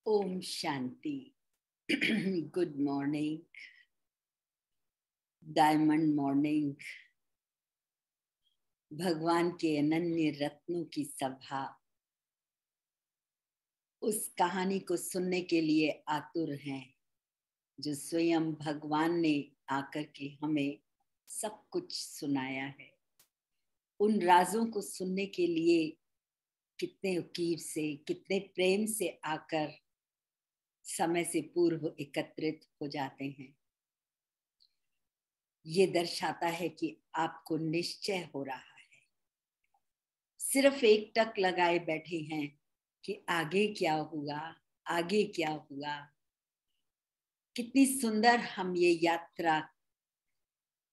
ओम Shanti. Good morning, diamond morning. भगवान के अनन्य रत्नों की सभा उस कहानी को सुनने के लिए आतुर हैं जो स्वयं भगवान ने आकर के हमें सब कुछ सुनाया है। उन राजों को सुनने के लिए कितने उकीर से, कितने प्रेम से आकर समय से पूर्व एकत्रित हो जाते हैं। ये दर्शाता है कि आपको निश्चय हो रहा है। सिर्फ एक टक लगाए बैठे हैं कि आगे क्या हुआ, आगे क्या हुआ। कितनी सुंदर हम ये यात्रा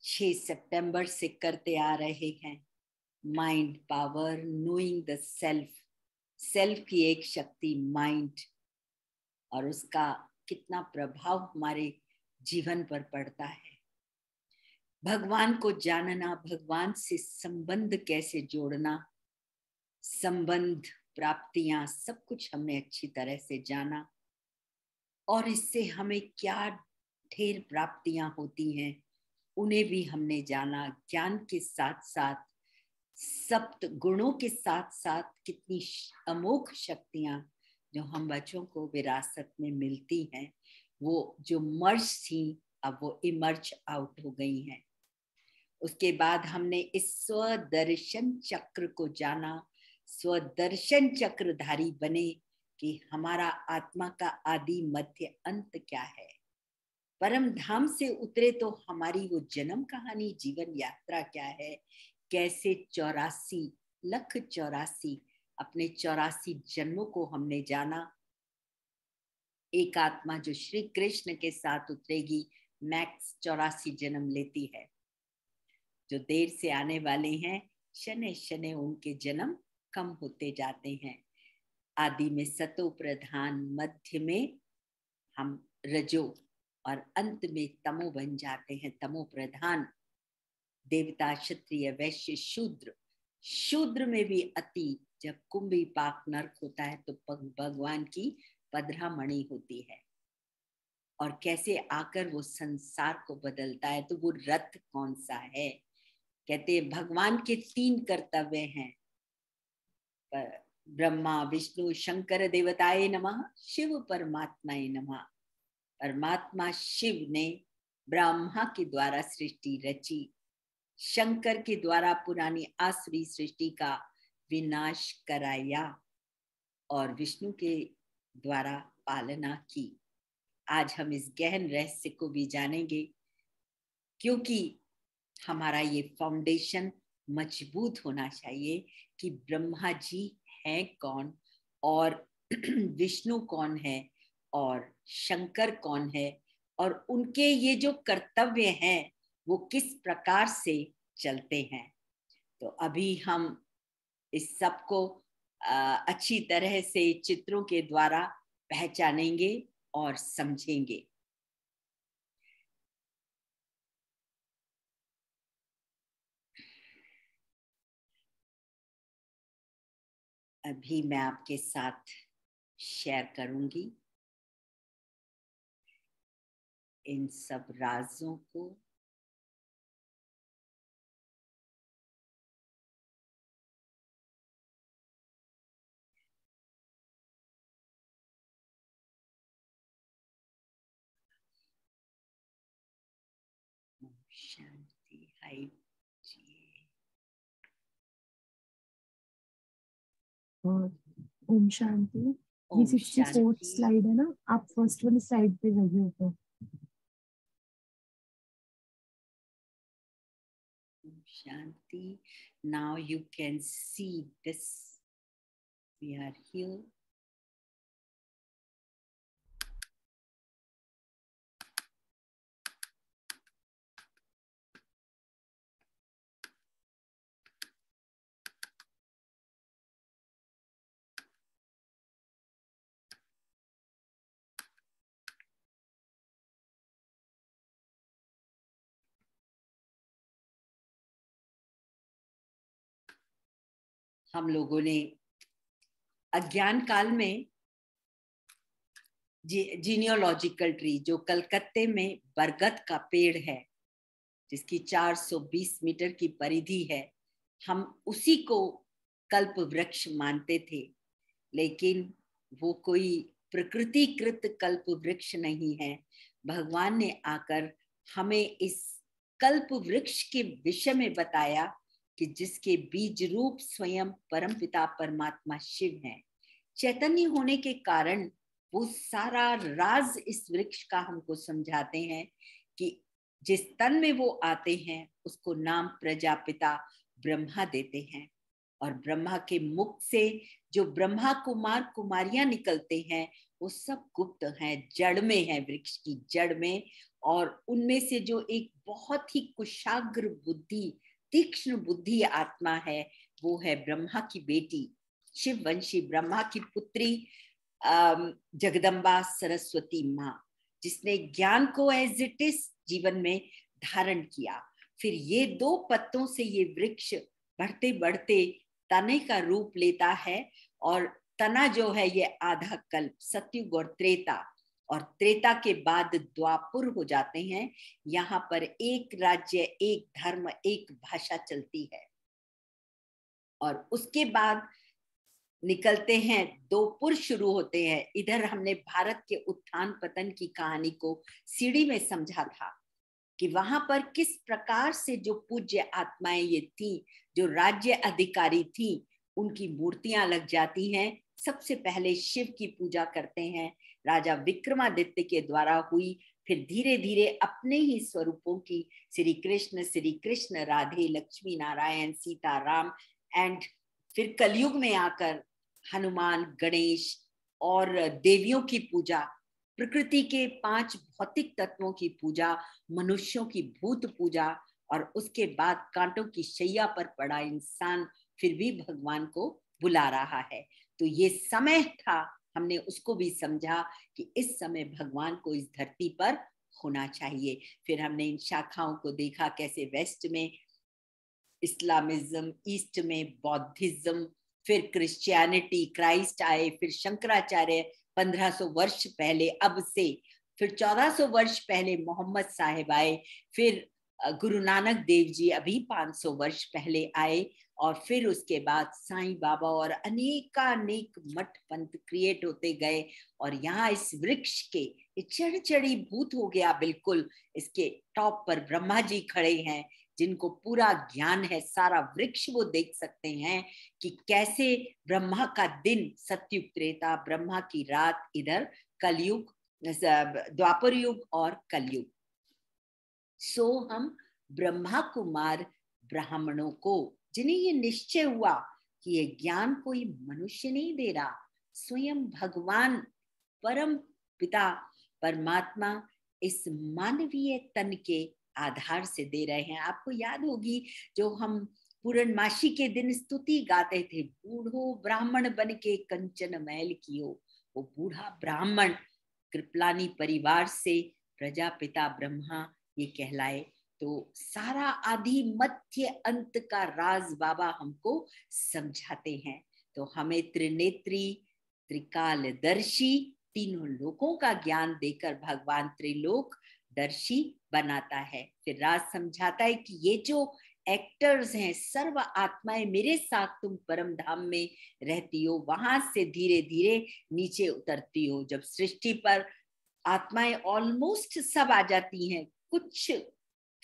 6 सितंबर से करते आ रहे हैं। Mind power, knowing the self. Self की एक शक्ति माइंड, और उसका कितना प्रभाव हमारे जीवन पर पड़ता है। भगवान को जानना, भगवान से संबंध कैसे जोड़ना, संबंध, प्राप्तियां, सब कुछ हमने अच्छी तरह से जाना। और इससे हमें क्या ढेर प्राप्तियां होती हैं उन्हें भी हमने जाना। ज्ञान के साथ साथ, सप्त गुणों के साथ साथ कितनी अमोघ शक्तियां जो हम बच्चों को विरासत में मिलती हैं, वो जो मर्ज थी अब वो इमर्ज आउट हो गई हैं। उसके बाद हमने इस स्वदर्शन चक्र को जाना। स्वदर्शन चक्रधारी बने कि हमारा आत्मा का आदि मध्य अंत क्या है। परम धाम से उतरे तो हमारी वो जन्म कहानी, जीवन यात्रा क्या है। कैसे 84,84,84 अपने 84 जन्मों को हमने जाना। एक आत्मा जो श्री कृष्ण के साथ उतरेगी मैक्स 84 जन्म लेती है। जो देर से आने वाले हैं, शने शने उनके जन्म कम होते जाते हैं। आदि में सतो प्रधान, मध्य में हम रजो और अंत में तमो बन जाते हैं, तमो प्रधान। देवता, क्षत्रिय, वैश्य, शूद्र। शूद्र में भी अति, जब कुंभी पाक नरक होता है तो भगवान की पधरामणि होती है। और कैसे आकर वो संसार को बदलता है। तो वो रथ कौन सा है? कहते हैं भगवान के 3 कर्तव्य हैं। ब्रह्मा, विष्णु, शंकर देवताए नमः, शिव परमात्माए नमः। परमात्मा शिव ने ब्रह्मा के द्वारा सृष्टि रची, शंकर के द्वारा पुरानी आसुरी सृष्टि का विनाश कराया और विष्णु के द्वारा पालना की। आज हम इस गहन रहस्य को भी जानेंगे, क्योंकि हमारा ये फाउंडेशन मजबूत होना चाहिए कि ब्रह्मा जी हैं कौन और विष्णु कौन है और शंकर कौन है, और उनके ये जो कर्तव्य हैं वो किस प्रकार से चलते हैं। तो अभी हम इस सब को अच्छी तरह से चित्रों के द्वारा पहचानेंगे और समझेंगे। अभी मैं आपके साथ शेयर करूंगी इन सब राजों को। शांति। हाय जी। ओम शांति। ये ओम 64th शांति। स्लाइड है ना, आप फर्स्ट वाली स्लाइड पे जाइए ऊपर। Om Shanti. Now you can see this. We are here. हम लोगों ने अज्ञान काल में जीनियोलॉजिकल ट्री, जो कलकत्ते में बरगद का पेड़ है जिसकी 420 मीटर की परिधि है, हम उसी को कल्प वृक्ष मानते थे। लेकिन वो कोई प्रकृतिकृत कल्प वृक्ष नहीं है। भगवान ने आकर हमें इस कल्प वृक्ष के विषय में बताया कि जिसके बीज रूप स्वयं परमपिता परमात्मा शिव है। चैतन्य होने के कारण वो सारा राज इस वृक्ष का हमको समझाते हैं कि जिस तन में वो आते हैं उसको नाम प्रजापिता ब्रह्मा देते हैं, और ब्रह्मा के मुख से जो ब्रह्मा कुमार कुमारियां निकलते हैं वो सब गुप्त हैं, जड़ में है, वृक्ष की जड़ में। और उनमें से जो एक बहुत ही कुशाग्र बुद्धि, तीक्ष्ण बुद्धि आत्मा है, वो है ब्रह्मा की बेटी शिववंशी ब्रह्मा की पुत्री जगदम्बा सरस्वती माँ, जिसने ज्ञान को एज इट इज जीवन में धारण किया। फिर ये दो पत्तों से ये वृक्ष बढ़ते बढ़ते तने का रूप लेता है, और तना जो है ये आधा कल्प, सतयुग और त्रेता, और त्रेता के बाद द्वापुर हो जाते हैं। यहाँ पर एक राज्य, एक धर्म, एक भाषा चलती है। और उसके बाद निकलते हैं दो पुर शुरू होते हैं। इधर हमने भारत के उत्थान पतन की कहानी को सीढ़ी में समझा था कि वहां पर किस प्रकार से जो पूज्य आत्माएं ये थी, जो राज्य अधिकारी थी, उनकी मूर्तियां लग जाती हैं। सबसे पहले शिव की पूजा करते हैं, राजा विक्रमादित्य के द्वारा हुई। फिर धीरे धीरे अपने ही स्वरूपों की श्री कृष्ण, राधे, लक्ष्मी नारायण, सीता राम, एंड फिर कलयुग में आकर हनुमान, गणेश और देवियों की पूजा, प्रकृति के 5 भौतिक तत्वों की पूजा, मनुष्यों की भूत पूजा, और उसके बाद कांटों की शैया पर पड़ा इंसान फिर भी भगवान को बुला रहा है। तो ये समय था, हमने उसको भी समझा कि इस समय भगवान को इस धरती पर होना चाहिए। फिर हमने इन शाखाओं को देखा, कैसे वेस्ट में इस्लामिज्म, ईस्ट में बौद्धिज्म, फिर क्रिश्चियनिटी, क्राइस्ट आए, फिर शंकराचार्य 1500 वर्ष पहले अब से, फिर 1400 वर्ष पहले मोहम्मद साहिब आए, फिर गुरु नानक देव जी अभी 500 वर्ष पहले आए, और फिर उसके बाद साईं बाबा और अनेकानेक मठ पंथ क्रिएट होते गए। और यहाँ इस वृक्ष के चढ़ भूत हो गया, बिल्कुल इसके टॉप पर ब्रह्मा जी खड़े हैं जिनको पूरा ज्ञान है। सारा वृक्ष वो देख सकते हैं कि कैसे ब्रह्मा का दिन सतयुग, त्रेता, ब्रह्मा की रात, इधर कलयुग, द्वापर युग और कलयुग। सो हम ब्रह्मा कुमार ब्राह्मणों को, जिन्हें ये निश्चय हुआ कि ये ज्ञान कोई मनुष्य नहीं दे रहा, स्वयं भगवान परम पिता परमात्मा इस मानवीय तन के आधार से दे रहे हैं। आपको याद होगी जो हम पूर्णमासी के दिन स्तुति गाते थे, बूढ़ो ब्राह्मण बन के कंचन महल कियो। वो बूढ़ा ब्राह्मण कृपलानी परिवार से प्रजापिता ब्रह्मा ये कहलाए। तो सारा आदि मध्य अंत का राज बाबा हमको समझाते हैं। तो हमें त्रिनेत्री, त्रिकालदर्शी, तीनों लोकों का ज्ञान देकर भगवान त्रिलोक दर्शी बनाता है। फिर राज समझाता है कि ये जो एक्टर्स हैं, सर्व आत्माएं मेरे साथ तुम परम धाम में रहती हो, वहां से धीरे धीरे नीचे उतरती हो। जब सृष्टि पर आत्माएं ऑलमोस्ट सब आ जाती हैं, कुछ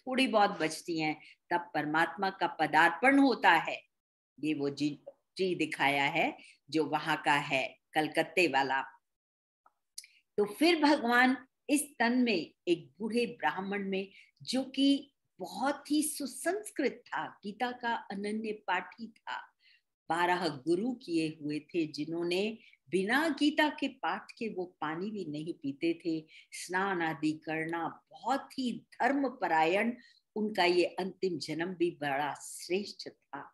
थोड़ी बहुत बचती हैं, तब परमात्मा का पदार्पण होता है। ये वो जी दिखाया है जो वहां का है, कलकत्ते वाला। तो फिर भगवान इस तन में एक बूढ़े ब्राह्मण में, जो कि बहुत ही सुसंस्कृत था, गीता का अनन्य पाठी था, 12 गुरु किए हुए थे, जिन्होंने बिना गीता के पाठ के वो पानी भी नहीं पीते थे, स्नान आदि करना, बहुत ही धर्मपरायण। उनका ये अंतिम जन्म भी बड़ा श्रेष्ठ था।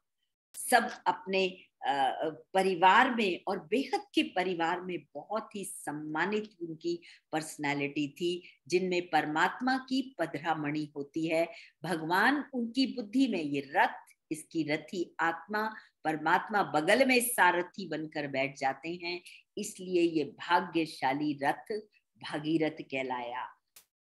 सब अपने परिवार में और बेहद के परिवार में बहुत ही सम्मानित उनकी पर्सनालिटी थी, जिनमें परमात्मा की पधरामणि होती है। भगवान उनकी बुद्धि में ये रथ, इसकी रथी आत्मा परमात्मा बगल में सारथी बनकर बैठ जाते हैं, इसलिए ये भाग्यशाली रथ भागीरथ कहलाया।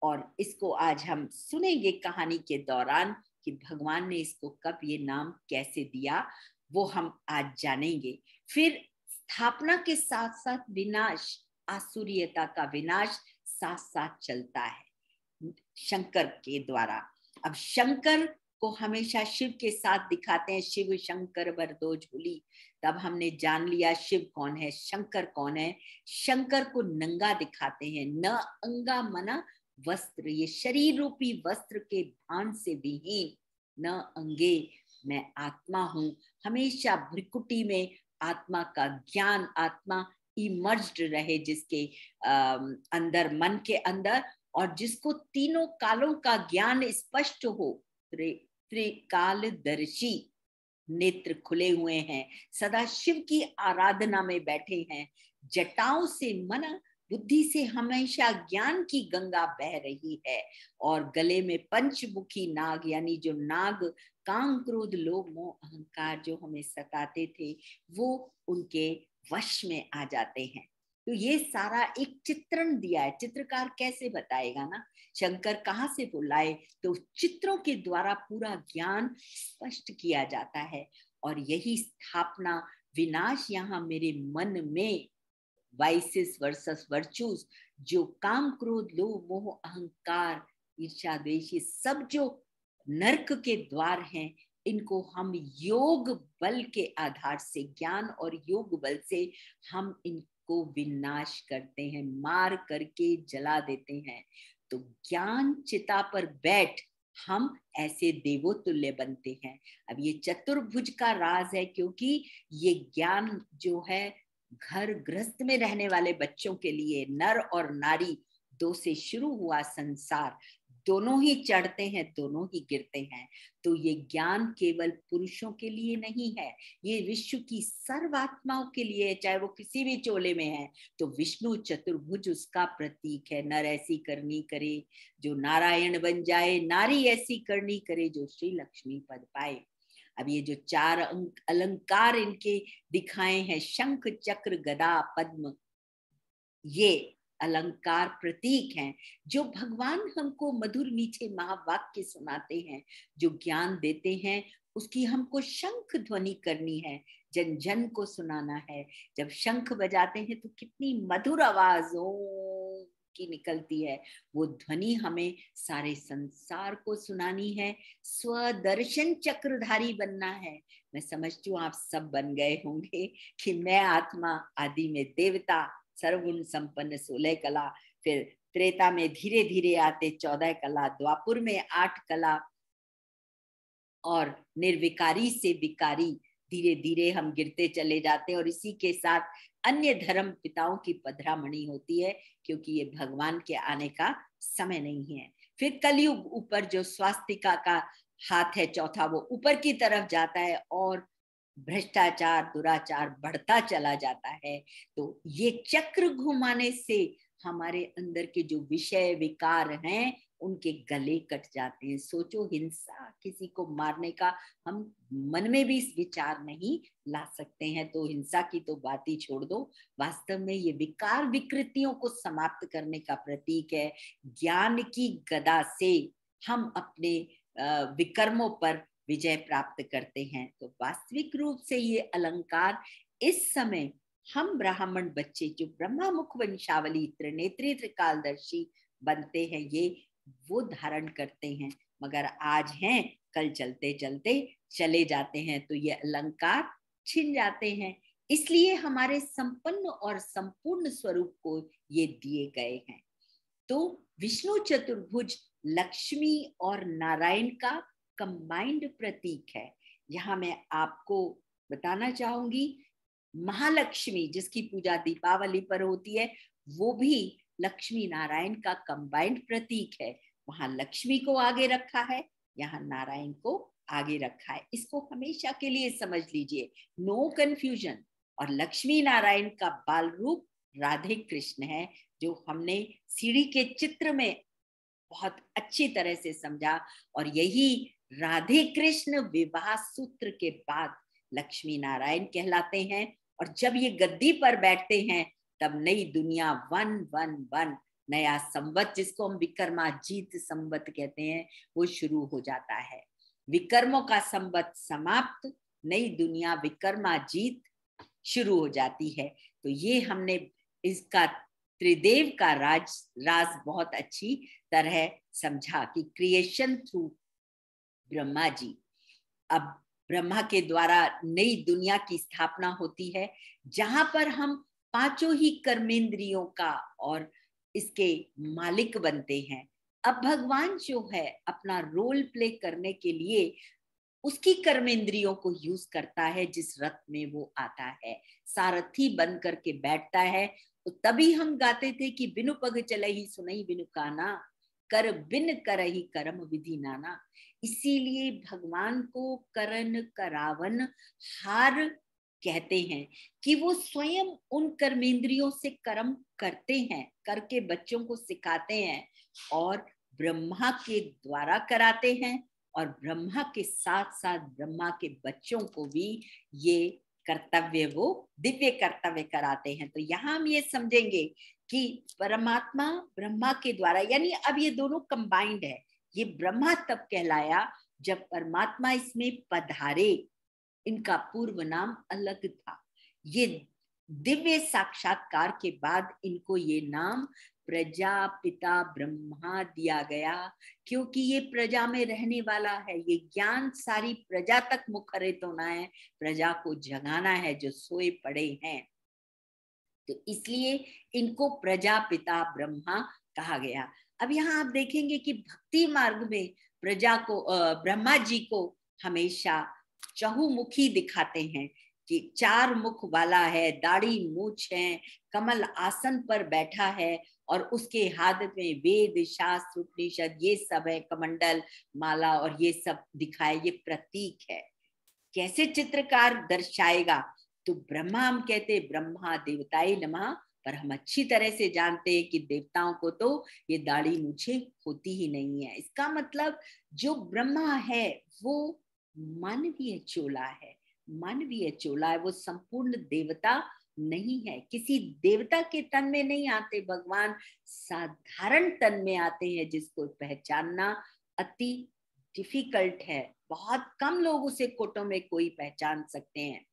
और इसको आज हम सुनेंगे कहानी के दौरान कि भगवान ने इसको कब ये नाम कैसे दिया, वो हम आज जानेंगे। फिर स्थापना के साथ साथ विनाश, आसुरियता का विनाश साथ साथ चलता है शंकर के द्वारा। अब शंकर को हमेशा शिव के साथ दिखाते हैं, शिव शंकर बरदो झूली। तब हमने जान लिया शिव कौन है, शंकर कौन है। शंकर को नंगा दिखाते हैं, न अंगा मना वस्त्र, ये शरीर रूपी वस्त्र के भान से विहीन, न अंगे, मैं आत्मा हूं। हमेशा भ्रिकुटी में आत्मा का ज्ञान, आत्मा इमर्ज्ड रहे जिसके अंदर, मन के अंदर, और जिसको तीनों कालों का ज्ञान स्पष्ट हो, त्रिकालदर्शी नेत्र खुले हुए हैं, सदा शिव की आराधना में बैठे हैं। जटाओं से मना, बुद्धि से हमेशा ज्ञान की गंगा बह रही है, और गले में पंचमुखी नाग, यानी जो नाग काम क्रोध लोभ मोह अहंकार जो हमें सताते थे, वो उनके वश में आ जाते हैं। तो ये सारा एक चित्रण दिया है। चित्रकार कैसे बताएगा ना, शंकर कहाँ से बुलाए, तो चित्रों के द्वारा पूरा ज्ञान स्पष्ट किया जाता है। और यही स्थापना विनाश यहाँ मेरे मन में, वाइसेस वर्सेस वर्चूज, जो काम क्रोध लोभ मोह अहंकार ईर्ष्या द्वेष, सब जो नरक के द्वार हैं, इनको हम योग बल के आधार से, ज्ञान और योग बल से हम इनको विनाश करते हैं, मार करके जला देते हैं। तो ज्ञान चिता पर बैठ हम ऐसे देवोतुल्य बनते हैं। अब ये चतुर्भुज का राज है, क्योंकि ये ज्ञान जो है घर गृहस्थ में रहने वाले बच्चों के लिए, नर और नारी दो से शुरू हुआ संसार, दोनों ही चढ़ते हैं, दोनों ही गिरते हैं। तो ये ज्ञान केवल पुरुषों के लिए नहीं है, ये विश्व की सर्वात्माओं के लिए है, चाहे वो किसी भी चोले में है। तो विष्णु चतुर्भुज उसका प्रतीक है। नर ऐसी करनी करे जो नारायण बन जाए, नारी ऐसी करनी करे जो श्री लक्ष्मी पद पाए। अब ये जो चार अलंकार इनके दिखाए हैं, शंख चक्र गदा पद्म, ये अलंकार प्रतीक हैं, जो भगवान हमको मधुर मीठे महावाक्य सुनाते हैं, जो ज्ञान देते हैं। उसकी हमको शंख ध्वनि करनी है, जन जन को सुनाना है। जब शंख बजाते हैं तो कितनी मधुर आवाजों की निकलती है, वो ध्वनि हमें सारे संसार को सुनानी है। स्वदर्शन चक्रधारी बनना है। मैं समझती हूँ आप सब बन गए होंगे कि मैं आत्मा, आदि में देवता, सर्वगुण संपन्न 16 कला, फिर त्रेता में धीरे धीरे आते 14 कला, द्वापुर में 8 कला, और निर्विकारी से विकारी धीरे धीरे हम गिरते चले जाते हैं। और इसी के साथ अन्य धर्म पिताओं की पधरामणि होती है, क्योंकि ये भगवान के आने का समय नहीं है। फिर कलयुग ऊपर जो स्वास्तिका का हाथ है चौथा, वो ऊपर की तरफ जाता है, और भ्रष्टाचार दुराचार बढ़ता चला जाता है। तो ये चक्र घुमाने से हमारे अंदर के जो विषय विकार हैं, उनके गले कट जाते हैं। सोचो, हिंसा, किसी को मारने का हम मन में भी इस विचार नहीं ला सकते हैं, तो हिंसा की तो बात ही छोड़ दो। वास्तव में ये विकार विकृतियों को समाप्त करने का प्रतीक है। ज्ञान की गदा से हम अपने विकर्मों पर विजय प्राप्त करते हैं। तो वास्तविक रूप से ये अलंकार इस समय हम ब्राह्मण बच्चे जो ब्रह्मा मुख वंशावली त्रिनेत्री त्रिकालदर्शी बनते हैं, ये वो धारण करते हैं। मगर आज हैं, कल चलते चलते चले जाते हैं, तो ये अलंकार छिन जाते हैं। इसलिए हमारे संपन्न और संपूर्ण स्वरूप को ये दिए गए हैं। तो विष्णु चतुर्भुज लक्ष्मी और नारायण का कंबाइंड प्रतीक है। यहाँ मैं आपको बताना चाहूंगी, महालक्ष्मी जिसकी पूजा दीपावली पर होती है, वो भी लक्ष्मी नारायण का कंबाइंड प्रतीक है। वहां लक्ष्मी को आगे रखा है, यहाँ नारायण को आगे रखा है। इसको हमेशा के लिए समझ लीजिए, नो कंफ्यूजन। और लक्ष्मी नारायण का बाल रूप राधे कृष्ण है, जो हमने सीढ़ी के चित्र में बहुत अच्छी तरह से समझा। और यही राधे कृष्ण विवाह सूत्र के बाद लक्ष्मी नारायण कहलाते हैं। और जब ये गद्दी पर बैठते हैं तब नई दुनिया 111 नया संवत, जिसको हम विक्रमाजीत संवत कहते हैं, वो शुरू हो जाता है। विक्रमों का संवत समाप्त, नई दुनिया विक्रमाजीत शुरू हो जाती है। तो ये हमने इसका त्रिदेव का राज बहुत अच्छी तरह समझा कि क्रिएशन थ्रू ब्रह्मा जी। अब ब्रह्मा के द्वारा नई दुनिया की स्थापना होती है, जहां पर हम पांचों ही कर्मेंद्रियों का और इसके मालिक बनते हैं। अब भगवान जो है अपना रोल प्ले करने के लिए उसकी कर्मेंद्रियों को यूज करता है, जिस रथ में वो आता है सारथी बन करके बैठता है। तो तभी हम गाते थे कि बिनु पग चलहि सुनहि बिनु काना, कर बिन करहि करम विधि नाना। इसीलिए भगवान को करन करावन हार कहते हैं कि वो स्वयं उन कर्मेंद्रियों से कर्म करते हैं, करके बच्चों को सिखाते हैं और ब्रह्मा के द्वारा कराते हैं। और ब्रह्मा के साथ साथ ब्रह्मा के बच्चों को भी ये कर्तव्य, वो दिव्य कर्तव्य कराते हैं। तो यहाँ हम ये समझेंगे कि परमात्मा ब्रह्मा के द्वारा, यानी अब ये दोनों कंबाइंड है। ये ब्रह्मा तब कहलाया जब परमात्मा इसमें पधारे, इनका पूर्व नाम अलग था। ये दिव्य साक्षात्कार के बाद इनको ये नाम प्रजापिता ब्रह्मा दिया गया, क्योंकि ये प्रजा में रहने वाला है। ये ज्ञान सारी प्रजा तक मुखरित होना है, प्रजा को जगाना है जो सोए पड़े हैं। तो इसलिए इनको प्रजापिता ब्रह्मा कहा गया। अब यहाँ आप देखेंगे कि भक्ति मार्ग में प्रजा को ब्रह्मा जी को हमेशा चहुमुखी दिखाते हैं कि 4 मुख वाला है, दाढ़ी मूछ है, कमल आसन पर बैठा है और उसके हाथ में वेद शास्त्र उपनिषद ये सब है, कमंडल माला और ये सब दिखाए। ये प्रतीक है। कैसे चित्रकार दर्शाएगा? तो ब्रह्मा हम कहते ब्रह्मा देवताय नमः, पर हम अच्छी तरह से जानते हैं कि देवताओं को तो ये दाढ़ी मूछे होती ही नहीं है। इसका मतलब जो ब्रह्मा है वो मानवीय चोला है, मानवीय चोला है। वो संपूर्ण देवता नहीं है, किसी देवता के तन में नहीं आते भगवान, साधारण तन में आते हैं, जिसको पहचानना अति डिफिकल्ट है। बहुत कम लोग उसे कोटों में कोई पहचान सकते हैं।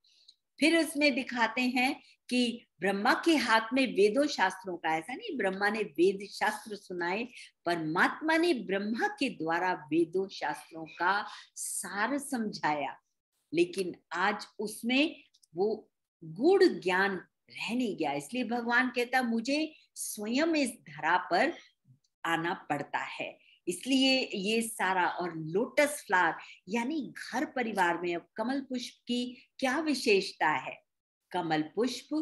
फिर उसमें दिखाते हैं कि ब्रह्मा के हाथ में वेदों शास्त्रों का, ऐसा नहीं ब्रह्मा ने वेद शास्त्र सुनाए, परमात्मा ने ब्रह्मा के द्वारा वेदों शास्त्रों का सार समझाया। लेकिन आज उसमें वो गूढ़ ज्ञान रह नहीं गया। इसलिए भगवान कहता मुझे स्वयं इस धरा पर आना पड़ता है। इसलिए ये सारा, और लोटस फ्लावर यानी घर परिवार में अब कमल पुष्प की क्या विशेषता है? कमल पुष्प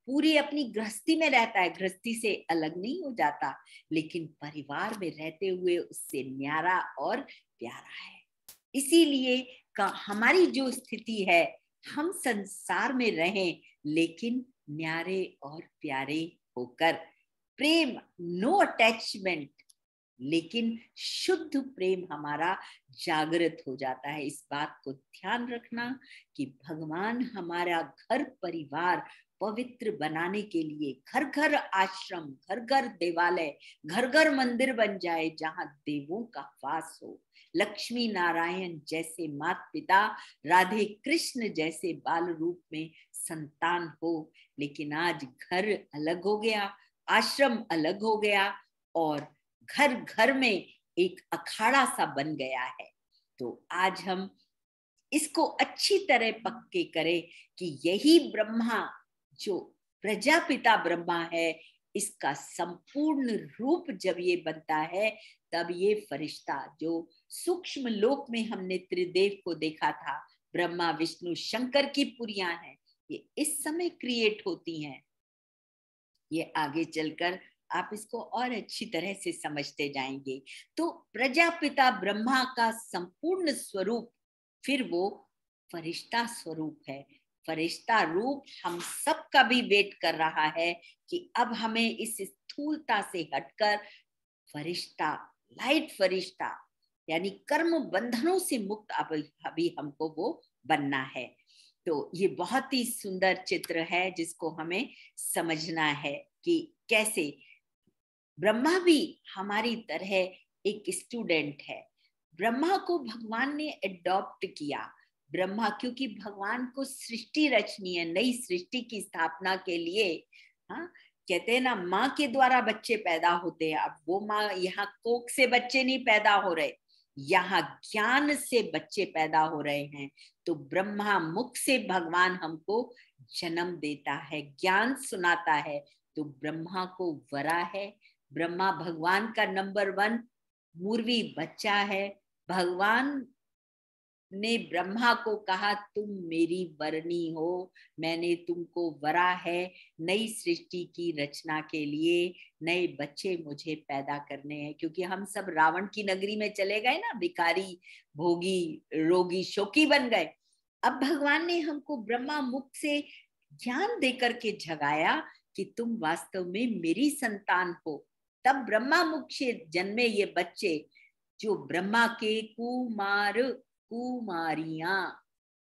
पूरी अपनी गृहस्थी में रहता है, गृहस्थी से अलग नहीं हो जाता, लेकिन परिवार में रहते हुए उससे न्यारा और प्यारा है। इसीलिए हमारी जो स्थिति है, हम संसार में रहें लेकिन न्यारे और प्यारे होकर, प्रेम नो अटैचमेंट, लेकिन शुद्ध प्रेम हमारा जागृत हो जाता है। इस बात को ध्यान रखना कि भगवान हमारा घर परिवार पवित्र बनाने के लिए घर घर आश्रम, घर घर देवालय, घर घर मंदिर बन जाए जहां देवों का वास हो। लक्ष्मी नारायण जैसे माता पिता, राधे कृष्ण जैसे बाल रूप में संतान हो। लेकिन आज घर अलग हो गया, आश्रम अलग हो गया और घर घर में एक अखाड़ा सा बन गया है। तो आज हम इसको अच्छी तरह पक्के करें कि यही ब्रह्मा जो प्रजापिता ब्रह्मा है, इसका संपूर्ण रूप जब ये बनता है, तब ये फरिश्ता जो सूक्ष्म लोक में हमने त्रिदेव को देखा था, ब्रह्मा विष्णु शंकर की पुरियां हैं, ये इस समय क्रिएट होती हैं। ये आगे चलकर आप इसको और अच्छी तरह से समझते जाएंगे। तो प्रजापिता ब्रह्मा का संपूर्ण स्वरूप फिर वो फरिश्ता स्वरूप है। फरिश्ता रूप हम सब का भी वेट कर रहा है कि अब हमें इस स्थूलता से हटकर फरिश्ता, लाइट फरिश्ता, यानी कर्म बंधनों से मुक्त अभी हमको वो बनना है। तो ये बहुत ही सुंदर चित्र है जिसको हमें समझना है कि कैसे ब्रह्मा भी हमारी तरह एक स्टूडेंट है। ब्रह्मा को भगवान ने अडॉप्ट किया। ब्रह्मा, क्योंकि भगवान को सृष्टि रचनी है, नई सृष्टि की स्थापना के लिए। हाँ, कहते हैं ना, माँ के द्वारा बच्चे पैदा होते हैं। अब वो माँ, यहाँ कोख से बच्चे नहीं पैदा हो रहे, यहाँ ज्ञान से बच्चे पैदा हो रहे हैं। तो ब्रह्मा मुख से भगवान हमको जन्म देता है, ज्ञान सुनाता है। तो ब्रह्मा को वरा है। ब्रह्मा भगवान का नंबर 1 मूर्वी बच्चा है। भगवान ने ब्रह्मा को कहा, तुम मेरी वरनी हो, मैंने तुमको वरा है नई सृष्टि की रचना के लिए। नए बच्चे मुझे पैदा करने हैं, क्योंकि हम सब रावण की नगरी में चले गए ना, भिखारी, भोगी, रोगी, शोकी बन गए। अब भगवान ने हमको ब्रह्मा मुख से ज्ञान देकर के जगाया कि तुम वास्तव में मेरी संतान हो। तब ब्रह्मा मुख से जन्मे ये बच्चे, जो ब्रह्मा के कुमार कुमारियां,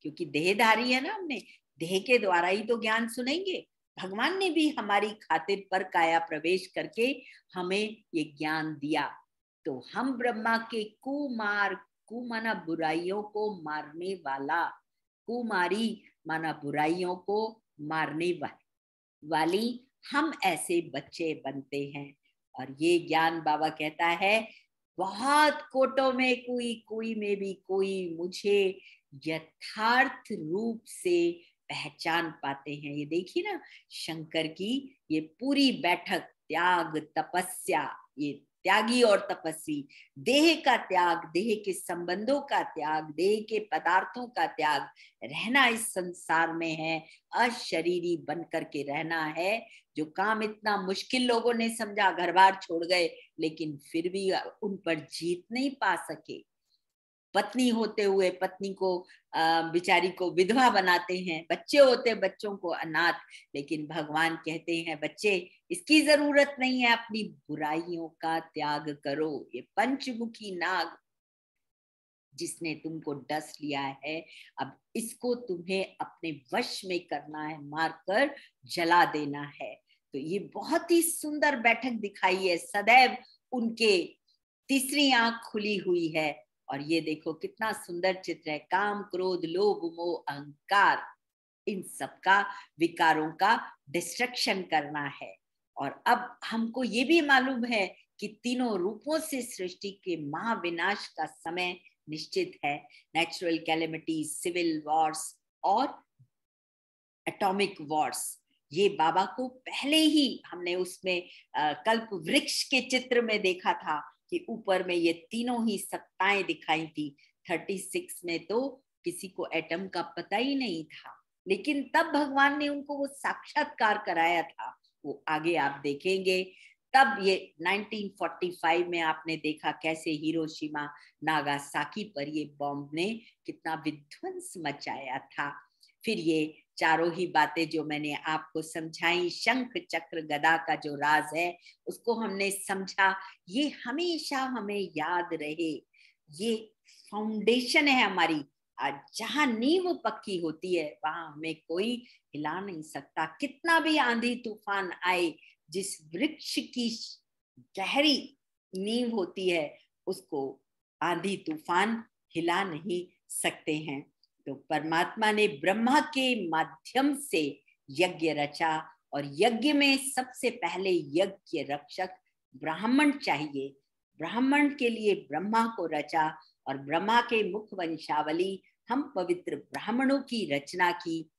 क्योंकि देहधारी है ना, हमने देह के द्वारा ही तो ज्ञान सुनेंगे। भगवान ने भी हमारी खातिर पर काया प्रवेश करके हमें ये ज्ञान दिया। तो हम ब्रह्मा के कुमार, कु माना बुराइयों को मारने वाला, कुमारी माना बुराइयों को मारने वाली, हम ऐसे बच्चे बनते हैं। और ये ज्ञान बाबा कहता है, बहुत कोटों में कोई, कोई में भी कोई मुझे यथार्थ रूप से पहचान पाते हैं। ये देखिए ना, शंकर की ये पूरी बैठक, त्याग तपस्या, ये त्यागी और तपस्वी, देह का त्याग, देह के संबंधों का त्याग, देह के पदार्थों का त्याग, रहना इस संसार में है, अशरीरी बन करके रहना है। जो काम इतना मुश्किल लोगों ने समझा, घर बार छोड़ गए, लेकिन फिर भी उन पर जीत नहीं पा सके। पत्नी होते हुए पत्नी को बिचारी को विधवा बनाते हैं, बच्चे होते बच्चों को अनाथ। लेकिन भगवान कहते हैं, बच्चे इसकी जरूरत नहीं है, अपनी बुराइयों का त्याग करो। ये पंचमुखी नाग जिसने तुमको डस लिया है, अब इसको तुम्हें अपने वश में करना है, मारकर जला देना है। तो ये बहुत ही सुंदर बैठक दिखाई है। सदैव उनके तीसरी आंख खुली हुई है। और ये देखो कितना सुंदर चित्र है। काम, क्रोध, लोभ, मोह, अहंकार, इन सब का, विकारों का डिस्ट्रक्शन करना है। और अब हमको ये भी मालूम है कि तीनों रूपों से सृष्टि के महाविनाश का समय निश्चित है। नेचुरल कैलेमिटीज, सिविल वॉर्स और एटॉमिक वॉर्स, ये बाबा को पहले ही हमने उसमें कल्प वृक्ष के चित्र में देखा था कि ऊपर में ये तीनों ही सत्ताएं दिखाई थी। 36 में तो किसी को एटम का पता ही नहीं था, लेकिन तब भगवान ने उनको वो साक्षात्कार कराया था। वो आगे आप देखेंगे। तब ये 1945 में आपने देखा कैसे हिरोशिमा नागासाकी पर ये बॉम्ब ने कितना विध्वंस मचाया था। फिर ये चारों ही बातें जो मैंने आपको समझाई, शंख चक्र गदा का जो राज है उसको हमने समझा। ये हमेशा हमें याद रहे, ये फाउंडेशन है हमारी। जहां नींव पक्की होती है वहां हमें कोई हिला नहीं सकता। कितना भी आंधी तूफान आए, जिस वृक्ष की गहरी नींव होती है उसको आंधी तूफान हिला नहीं सकते हैं। तो परमात्मा ने ब्रह्मा के माध्यम से यज्ञ रचा, और यज्ञ में सबसे पहले यज्ञ रक्षक ब्राह्मण चाहिए। ब्राह्मण के लिए ब्रह्मा को रचा, और ब्रह्मा के मुख वंशावली हम पवित्र ब्राह्मणों की रचना की,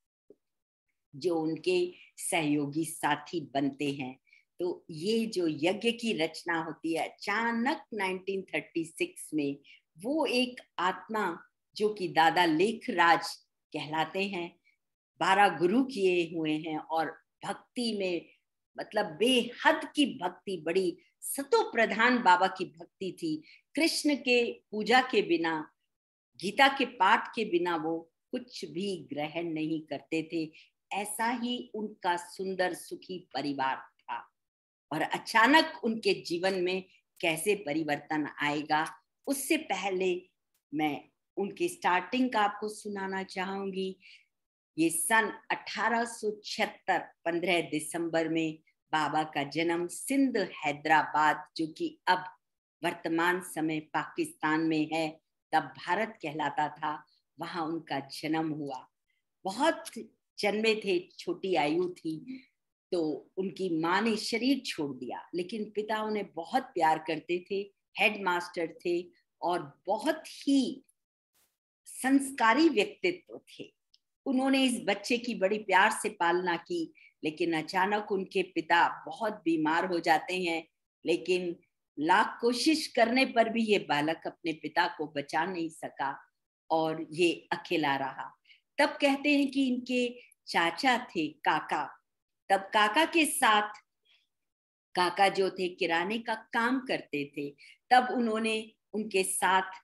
जो उनके सहयोगी साथी बनते हैं। तो ये जो यज्ञ की रचना होती है, अचानक 1936 में वो एक आत्मा जो कि दादा लेखराज कहलाते हैं, 12 गुरु किए हुए हैं, और भक्ति में मतलब बेहद की भक्ति, बड़ी सतो प्रधान बाबा की भक्ति थी। कृष्ण के पूजा के बिना, गीता के पाठ के बिना वो कुछ भी ग्रहण नहीं करते थे। ऐसा ही उनका सुंदर सुखी परिवार था। और अचानक उनके जीवन में कैसे परिवर्तन आएगा, उससे पहले मैं उनकी स्टार्टिंग का आपको सुनाना चाहूंगी। ये सन 1876 15 दिसंबर में बाबा का जन्म सिंध हैदराबाद, जो कि अब वर्तमान समय पाकिस्तान में है, तब भारत कहलाता था, वहां उनका जन्म हुआ। बहुत जन्मे थे, छोटी आयु थी, तो उनकी माँ ने शरीर छोड़ दिया, लेकिन पिता उन्हें बहुत प्यार करते थे, हेडमास्टर थे और बहुत ही संस्कारी व्यक्तित्व थे। उन्होंने इस बच्चे की बड़ी प्यार से पालना की, लेकिन अचानक उनके पिता बहुत बीमार हो जाते हैं। लेकिन लाख कोशिश करने पर भी ये बालक अपने पिता को बचा नहीं सका और ये अकेला रहा। तब कहते हैं कि इनके चाचा थे काका, तब काका के साथ, काका जो थे किराने का काम करते थे, तब उन्होंने उनके साथ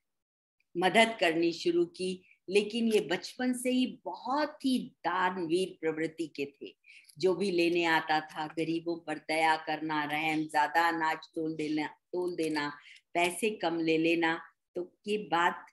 मदद करनी शुरू की। लेकिन ये बचपन से ही बहुत ही दानवीर प्रवृत्ति के थे। जो भी लेने आता था, गरीबों पर दया करना, रहम, ज्यादा अनाज तोल देना, पैसे कम ले लेना, तो ये बात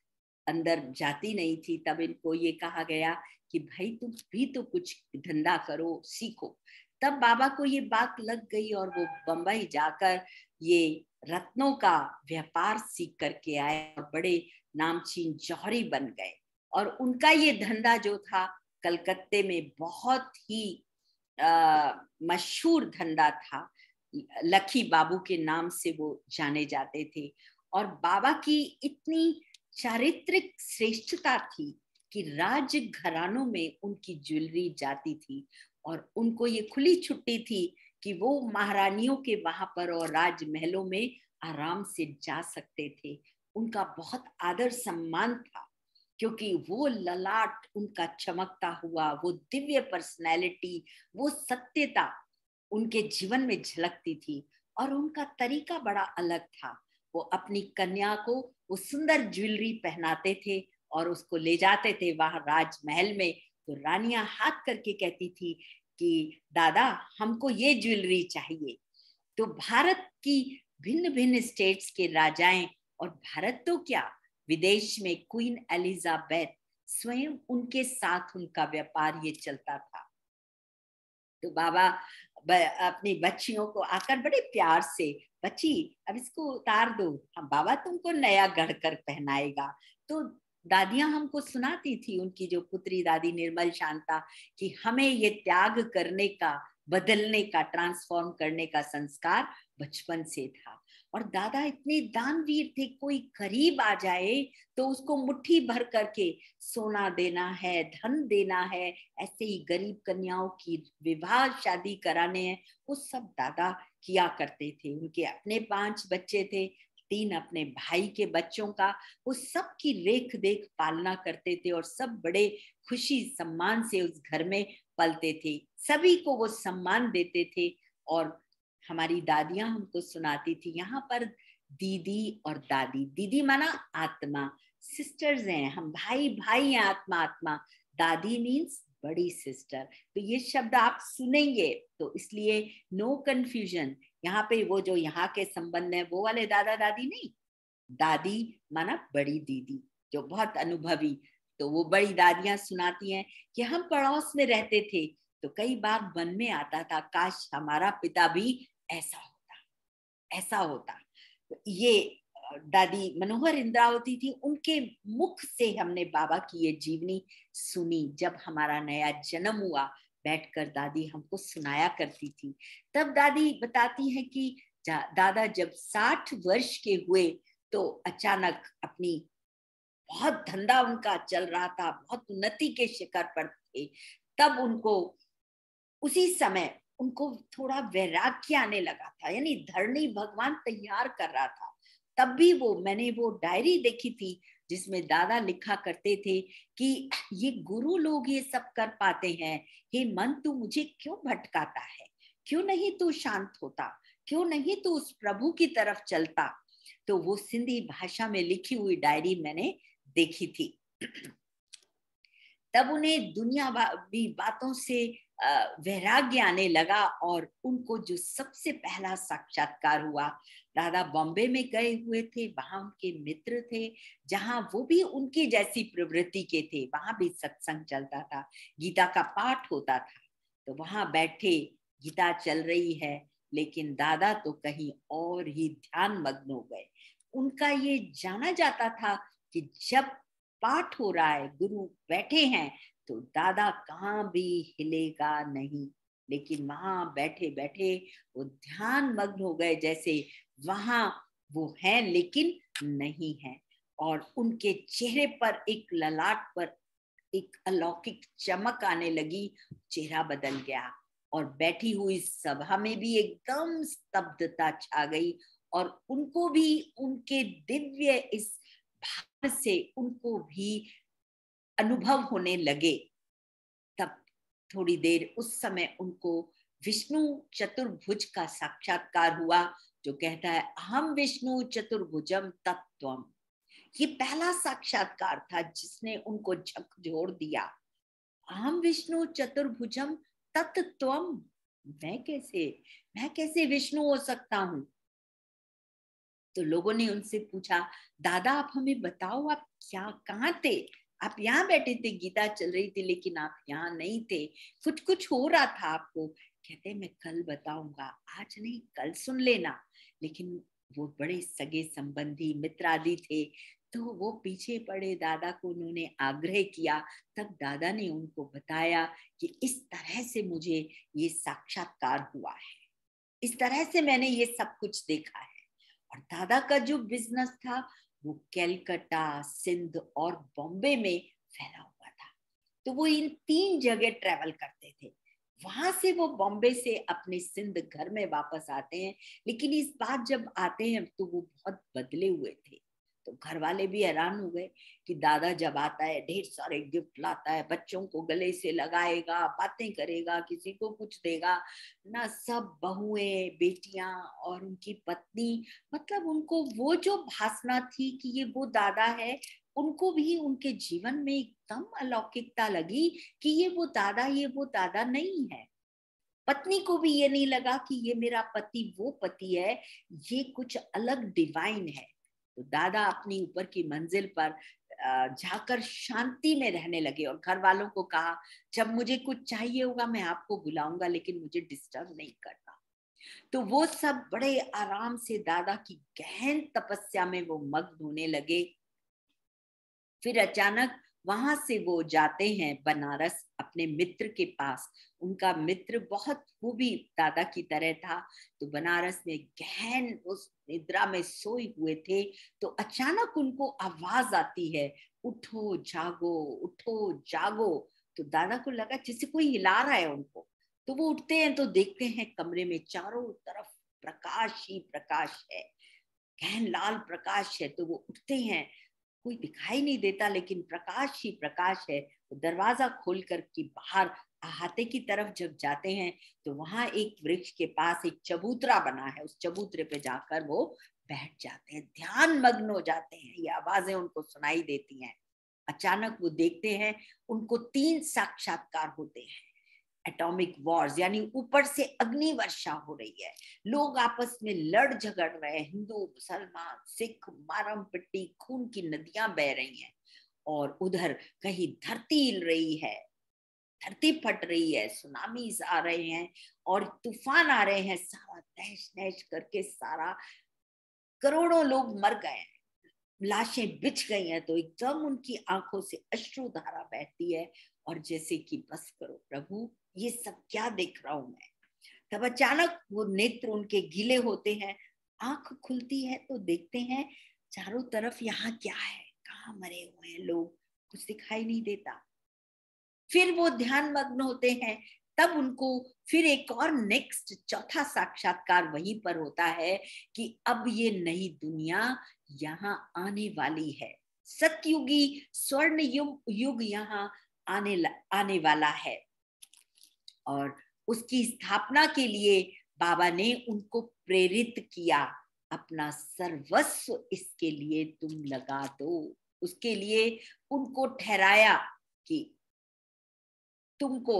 अंदर जाती नहीं थी। तब इनको ये कहा गया कि भाई तुम भी तो कुछ धंधा करो, सीखो। तब बाबा को ये बात लग गई और वो बंबई जाकर ये रत्नों का व्यापार सीख करके आए और बड़े नामचीन जौहरी बन गए। और उनका ये धंधा जो था कलकत्ते में बहुत ही मशहूर धंधा था। लखी बाबू के नाम से वो जाने जाते थे। और बाबा की इतनी चारित्रिक श्रेष्ठता थी कि राज घरानों में उनकी ज्वेलरी जाती थी और उनको ये खुली छुट्टी थी कि वो महारानियों के वहां पर और राजमहलों में आराम से जा सकते थे। उनका बहुत आदर सम्मान था, क्योंकि वो ललाट उनका चमकता हुआ, वो दिव्य पर्सनैलिटी, वो सत्यता उनके जीवन में झलकती थी। और उनका तरीका बड़ा अलग था। वो अपनी कन्या को वो सुंदर ज्वेलरी पहनाते थे और उसको ले जाते थे वहां राजमहल में। तो रानियां हाथ करके कहती थी कि दादा हमको ये ज्वेलरी चाहिए। तो भारत की भिन्न भिन्न स्टेट्स के राजाएं, और भारत तो क्या, विदेश में क्वीन एलिजाबेथ स्वयं उनके साथ उनका व्यापार ये चलता था। तो बाबा अपनी बच्चियों को आकर बड़े प्यार से, बच्ची अब इसको उतार दो, हम बाबा तुमको नया गढ़ कर पहनाएगा। तो दादियां हमको सुनाती थी, उनकी जो पुत्री दादी निर्मल शांता, कि हमें ये त्याग करने का, बदलने का, ट्रांसफॉर्म करने का संस्कार बचपन से था। और दादा इतने दानवीर थे, कोई करीब आ जाए तो उसको मुट्ठी भर करके सोना देना है, धन देना है। ऐसे ही गरीब कन्याओं की विवाह शादी कराने हैं, वो सब दादा किया करते थे। उनके अपने 5 बच्चे थे, 3 अपने भाई के बच्चों का, वो सब की रेख देख पालना करते थे और सब बड़े खुशी सम्मान से उस घर में पलते थे। सभी को वो सम्मान देते थे। और हमारी दादियां हमको सुनाती थी, यहाँ पर दीदी और दादी, दीदी माना आत्मा, सिस्टर्स हैं हम, भाई भाई हैं, आत्मा आत्मा। दादी मीन्स बड़ी सिस्टर। तो ये शब्द आप सुनेंगे तो इसलिए नो कंफ्यूजन, यहाँ पे वो जो यहाँ के संबंध है वो वाले दादा दादी नहीं, दादी माना बड़ी दीदी जो बहुत अनुभवी। तो वो बड़ी दादियां सुनाती हैं कि हम पड़ोस में रहते थे तो कई बार मन में आता था काश हमारा पिता भी ऐसा होता, ऐसा होता। ये दादी मनोहर इंद्रावती थी, उनके मुख से हमने बाबा की ये जीवनी सुनी। जब हमारा नया जन्म हुआ, बैठकर दादी हमको सुनाया करती थी। तब दादी बताती है कि दादा जब 60 वर्ष के हुए तो अचानक अपनी, बहुत धंधा उनका चल रहा था, बहुत उन्नति के शिखर पर थे, तब उनको उसी समय उनको थोड़ा वैराग्य आने लगा था, यानी धरणी भगवान तैयार कर रहा था। तब भी मैंने वो डायरी देखी थी जिसमें दादा लिखा करते थे कि ये गुरु लोग ये सब कर पाते हैं, हे मन तू मुझे क्यों भटकाता है, क्यों नहीं तू शांत होता, क्यों नहीं तू उस प्रभु की तरफ चलता। तो वो सिंधी भाषा में लिखी हुई डायरी मैंने देखी थी। तब उन्हें दुनिया भी बातों से वैराग्य आने लगा और उनको जो सबसे पहला साक्षात्कार हुआ, दादा बॉम्बे में गए हुए थे, वहां उनके मित्र थे, जहां वो भी उनकी जैसी प्रवृत्ति के थे, वहां भी सत्संग चलता था, गीता का पाठ होता था। तो वहां बैठे, गीता चल रही है, लेकिन दादा तो कहीं और ही ध्यान मग्न हो गए। उनका ये जाना जाता था कि जब पाठ हो रहा है, गुरु बैठे हैं, तो दादा कहाँ भी हिलेगा नहीं, लेकिन वहां बैठे बैठे वो ध्यान मग्न हो गए, जैसे वहां वो हैं लेकिन नहीं है। और उनके चेहरे पर, एक ललाट पर एक अलौकिक चमक आने लगी, चेहरा बदल गया और बैठी हुई सभा में भी एकदम स्तब्धता छा गई। और उनको भी उनके दिव्य इस भाव से उनको भी अनुभव होने लगे। तब थोड़ी देर उस समय उनको विष्णु चतुर्भुज का साक्षात्कार हुआ, जो कहता है अहम विष्णु चतुर्भुजम तत्त्वम। ये पहला साक्षात्कार था जिसने उनको झकझोर दिया। अहम विष्णु चतुर्भुजम तत्त्वम, मैं कैसे विष्णु हो सकता हूं? तो लोगों ने उनसे पूछा, दादा आप हमें बताओ, आप क्या कहाँ थे? आप यहाँ बैठे थे, गीता चल रही थी, लेकिन आप यहाँ नहीं थे, कुछ कुछ हो रहा था आपको। कहते मैं कल बताऊंगा, आज नहीं, कल सुन लेना। लेकिन वो बड़े सगे संबंधी मित्र आदि थे, तो वो पीछे पड़े, दादा को उन्होंने आग्रह किया। तब दादा ने उनको बताया कि इस तरह से मुझे ये साक्षात्कार हुआ है, इस तरह से मैंने ये सब कुछ देखा है। और दादा का जो बिजनेस था वो कलकत्ता, सिंध और बॉम्बे में फैला हुआ था। तो वो इन 3 जगह ट्रेवल करते थे। वहां से वो बॉम्बे से अपने सिंध घर में वापस आते हैं, लेकिन इस बार जब आते हैं तो वो बहुत बदले हुए थे। तो घर वाले भी हैरान हो गए कि दादा जब आता है ढेर सारे गिफ्ट लाता है, बच्चों को गले से लगाएगा, बातें करेगा, किसी को कुछ देगा ना। सब बहुएं, बेटियां और उनकी पत्नी, मतलब उनको वो जो भासना थी कि ये वो दादा है, उनको भी उनके जीवन में एकदम अलौकिकता लगी कि ये वो दादा नहीं है। पत्नी को भी ये नहीं लगा कि ये मेरा पति वो पति है, ये कुछ अलग डिवाइन है। तो दादा अपनी ऊपर की मंजिल पर जाकर शांति में रहने लगे और घर वालों को कहा, जब मुझे कुछ चाहिए होगा मैं आपको बुलाऊंगा, लेकिन मुझे डिस्टर्ब नहीं करना। तो वो सब बड़े आराम से दादा की गहन तपस्या में वो मग्न होने लगे। फिर अचानक वहां से वो जाते हैं बनारस अपने मित्र के पास। उनका मित्र बहुत, वो भी दादा की तरह था। तो बनारस में गहन उस निद्रा में सोए हुए थे, तो अचानक उनको आवाज आती है, उठो जागो, उठो जागो। तो दादा को लगा जैसे कोई हिला रहा है उनको। तो वो उठते हैं तो देखते हैं कमरे में चारों तरफ प्रकाश ही प्रकाश है, गहन लाल प्रकाश है। तो वो उठते हैं, कोई दिखाई नहीं देता लेकिन प्रकाश ही प्रकाश है। तो दरवाजा खोल कर के बाहर अहाते की तरफ जब जाते हैं, तो वहां एक वृक्ष के पास एक चबूतरा बना है, उस चबूतरे पे जाकर वो बैठ जाते हैं, ध्यान मग्न हो जाते हैं। ये आवाजें उनको सुनाई देती हैं। अचानक वो देखते हैं उनको 3 साक्षात्कार होते हैं। एटॉमिक वॉर्स, यानी ऊपर से अग्नि वर्षा हो रही है, लोग आपस में लड़ झगड़ रहे हैं, हिंदू मुसलमान सिख, मारम पिट्टी, खून की नदियां बह रही हैं। और उधर कहीं धरती हिल रही है, धरती फट रही है, सुनामीज आ रहे हैं और तूफान आ रहे हैं, सारा तहस नहस करके सारा, करोड़ों लोग मर गए हैं, लाशें बिछ गई हैं। तो एकदम उनकी आंखों से अश्रुधारा बहती है और जैसे कि बस करो प्रभु, ये सब क्या देख रहा हूं मैं। तब अचानक वो नेत्र उनके गीले होते हैं, आंख खुलती है तो देखते हैं चारों तरफ यहाँ क्या है, कहाँ मरे हुए हैं लोग, कुछ दिखाई नहीं देता। फिर वो ध्यान मग्न होते हैं। तब उनको फिर एक और नेक्स्ट चौथा साक्षात्कार वहीं पर होता है कि अब ये नई दुनिया यहाँ आने वाली है, सतयुगी स्वर्ण युग यहाँ आने वाला है। और उसकी स्थापना के लिए बाबा ने उनको प्रेरित किया, अपना सर्वस्व इसके लिए तुम लगा दो। उसके लिए उनको ठहराया कि तुमको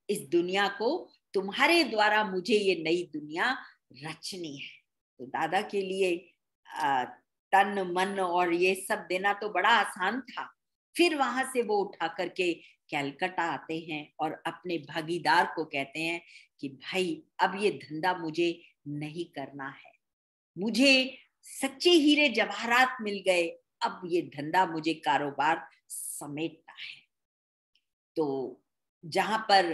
इस दुनिया को तुम्हारे द्वारा मुझे ये नई दुनिया रचनी है। तो दादा के लिए तन मन और ये सब देना तो बड़ा आसान था। फिर वहां से वो उठा करके कैलकाटा आते हैं और अपने भागीदार को कहते हैं कि भाई अब ये धंधा मुझे नहीं करना है, मुझे सच्चे हीरे जवाहरात मिल गए, अब ये धंधा मुझे कारोबार समेटना है। तो जहां पर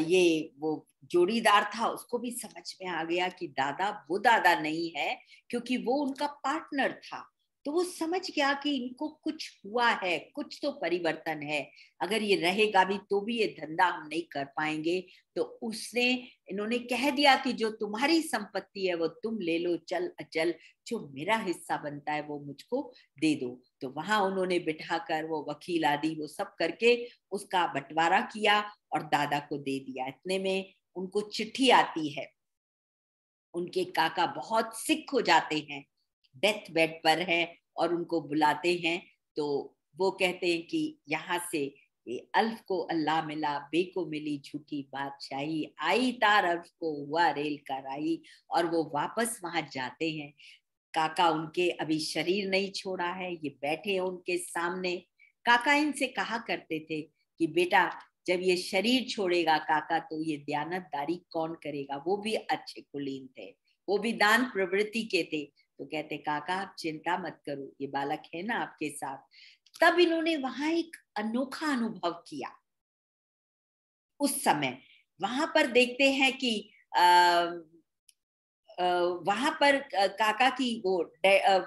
ये वो जोड़ीदार था उसको भी समझ में आ गया कि दादा वो दादा नहीं है, क्योंकि वो उनका पार्टनर था। तो वो समझ गया कि इनको कुछ हुआ है, कुछ तो परिवर्तन है, अगर ये रहेगा भी तो भी ये धंधा हम नहीं कर पाएंगे। तो उसने इन्होंने कह दिया कि जो तुम्हारी संपत्ति है वो तुम ले लो, चल अचल, जो मेरा हिस्सा बनता है वो मुझको दे दो। तो वहां उन्होंने बिठाकर वो वकील आदि वो सब करके उसका बंटवारा किया और दादा को दे दिया। इतने में उनको चिट्ठी आती है, उनके काका बहुत सिक हो जाते हैं, डेथ बेड पर है और उनको बुलाते हैं। तो वो कहते हैं कि यहाँ से ये अल्फ को अल्लाह मिला, बे को मिली झूठी बादशाही, आई तार अल्फ को हुआ रेल का राही। और वो वापस वहां जाते हैं। काका उनके अभी शरीर नहीं छोड़ा है, ये बैठे हैं उनके सामने। काका इनसे कहा करते थे कि बेटा जब ये शरीर छोड़ेगा काका तो ये दयानतदारी कौन करेगा। वो भी अच्छे कुलीन थे, वो भी दान प्रवृत्ति के थे। तो कहते काका आप चिंता मत करो, ये बालक है ना आपके साथ। तब इन्होंने वहां एक अनोखा अनुभव किया। उस समय वहां पर देखते हैं कि वहां पर काका की वो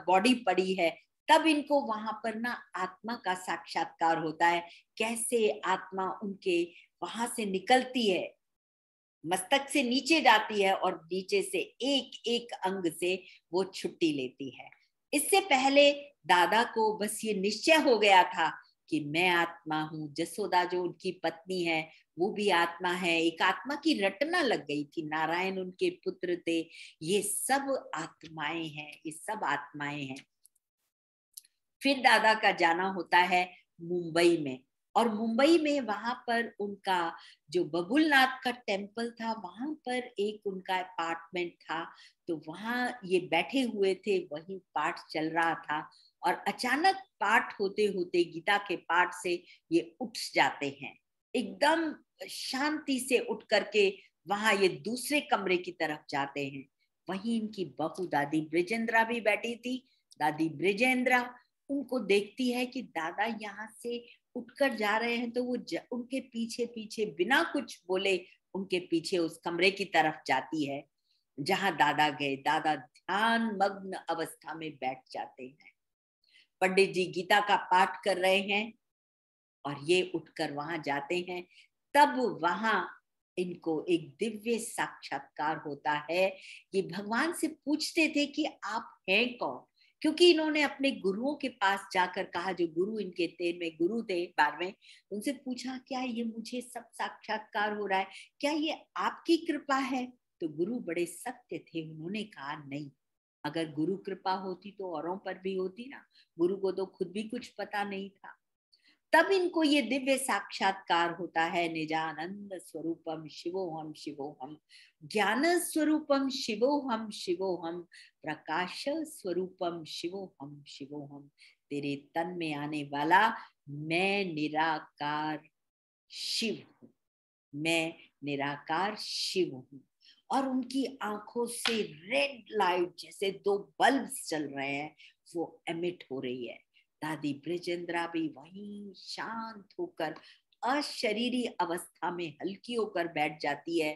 बॉडी पड़ी है। तब इनको वहां पर ना आत्मा का साक्षात्कार होता है, कैसे आत्मा उनके वहां से निकलती है, मस्तक से नीचे जाती है और नीचे से एक एक अंग से वो छुट्टी लेती है। इससे पहले दादा को बस ये निश्चय हो गया था कि मैं आत्मा हूँ। जसोदा जो उनकी पत्नी है वो भी आत्मा है, एक आत्मा की रटना लग गई थी। नारायण उनके पुत्र थे, ये सब आत्माएं हैं, ये सब आत्माएं हैं। फिर दादा का जाना होता है मुंबई में, और मुंबई में वहां पर उनका जो बबुलनाथ का टेम्पल था वहां पर एक उनका अपार्टमेंट था। तो वहां ये बैठे हुए थे, वही पाठ चल रहा था और अचानक पाठ होते होते गीता के पाठ से ये उठ जाते हैं, एकदम शांति से उठ करके वहां ये दूसरे कमरे की तरफ जाते हैं। वहीं इनकी बहू दादी ब्रिजेंद्रा भी बैठी थी। दादी ब्रिजेंद्रा उनको देखती है कि दादा यहाँ से उठकर जा रहे हैं, तो वो उनके पीछे पीछे बिना कुछ बोले उनके पीछे उस कमरे की तरफ जाती है जहां दादा गए। दादा ध्यान मग्न अवस्था में बैठ जाते हैं। पंडित जी गीता का पाठ कर रहे हैं और ये उठकर वहां जाते हैं। तब वहां इनको एक दिव्य साक्षात्कार होता है। ये भगवान से पूछते थे कि आप हैं कौन, क्योंकि इन्होंने अपने गुरुओं के पास जाकर कहा, जो गुरु इनके 13वें गुरु थे 12वें, उनसे पूछा क्या ये मुझे सब साक्षात्कार हो रहा है, क्या ये आपकी कृपा है। तो गुरु बड़े सत्य थे, उन्होंने कहा नहीं, अगर गुरु कृपा होती तो औरों पर भी होती ना, गुरु को तो खुद भी कुछ पता नहीं था। तब इनको ये दिव्य साक्षात्कार होता है, निजानंद स्वरूपम शिवोहम शिवोहम, ज्ञान स्वरूपम शिवोहम शिवोहम, प्रकाश स्वरूपम शिवोहम शिवोहम। तेरे तन में आने वाला मैं निराकार शिव हूँ, मैं निराकार शिव हूँ। और उनकी आंखों से रेड लाइट जैसे दो बल्ब्स चल रहे हैं वो एमिट हो रही है। दादी ब्रिजेंद्रा भी वहीं शांत होकर अशरीरी अवस्था में हल्की होकर बैठ जाती है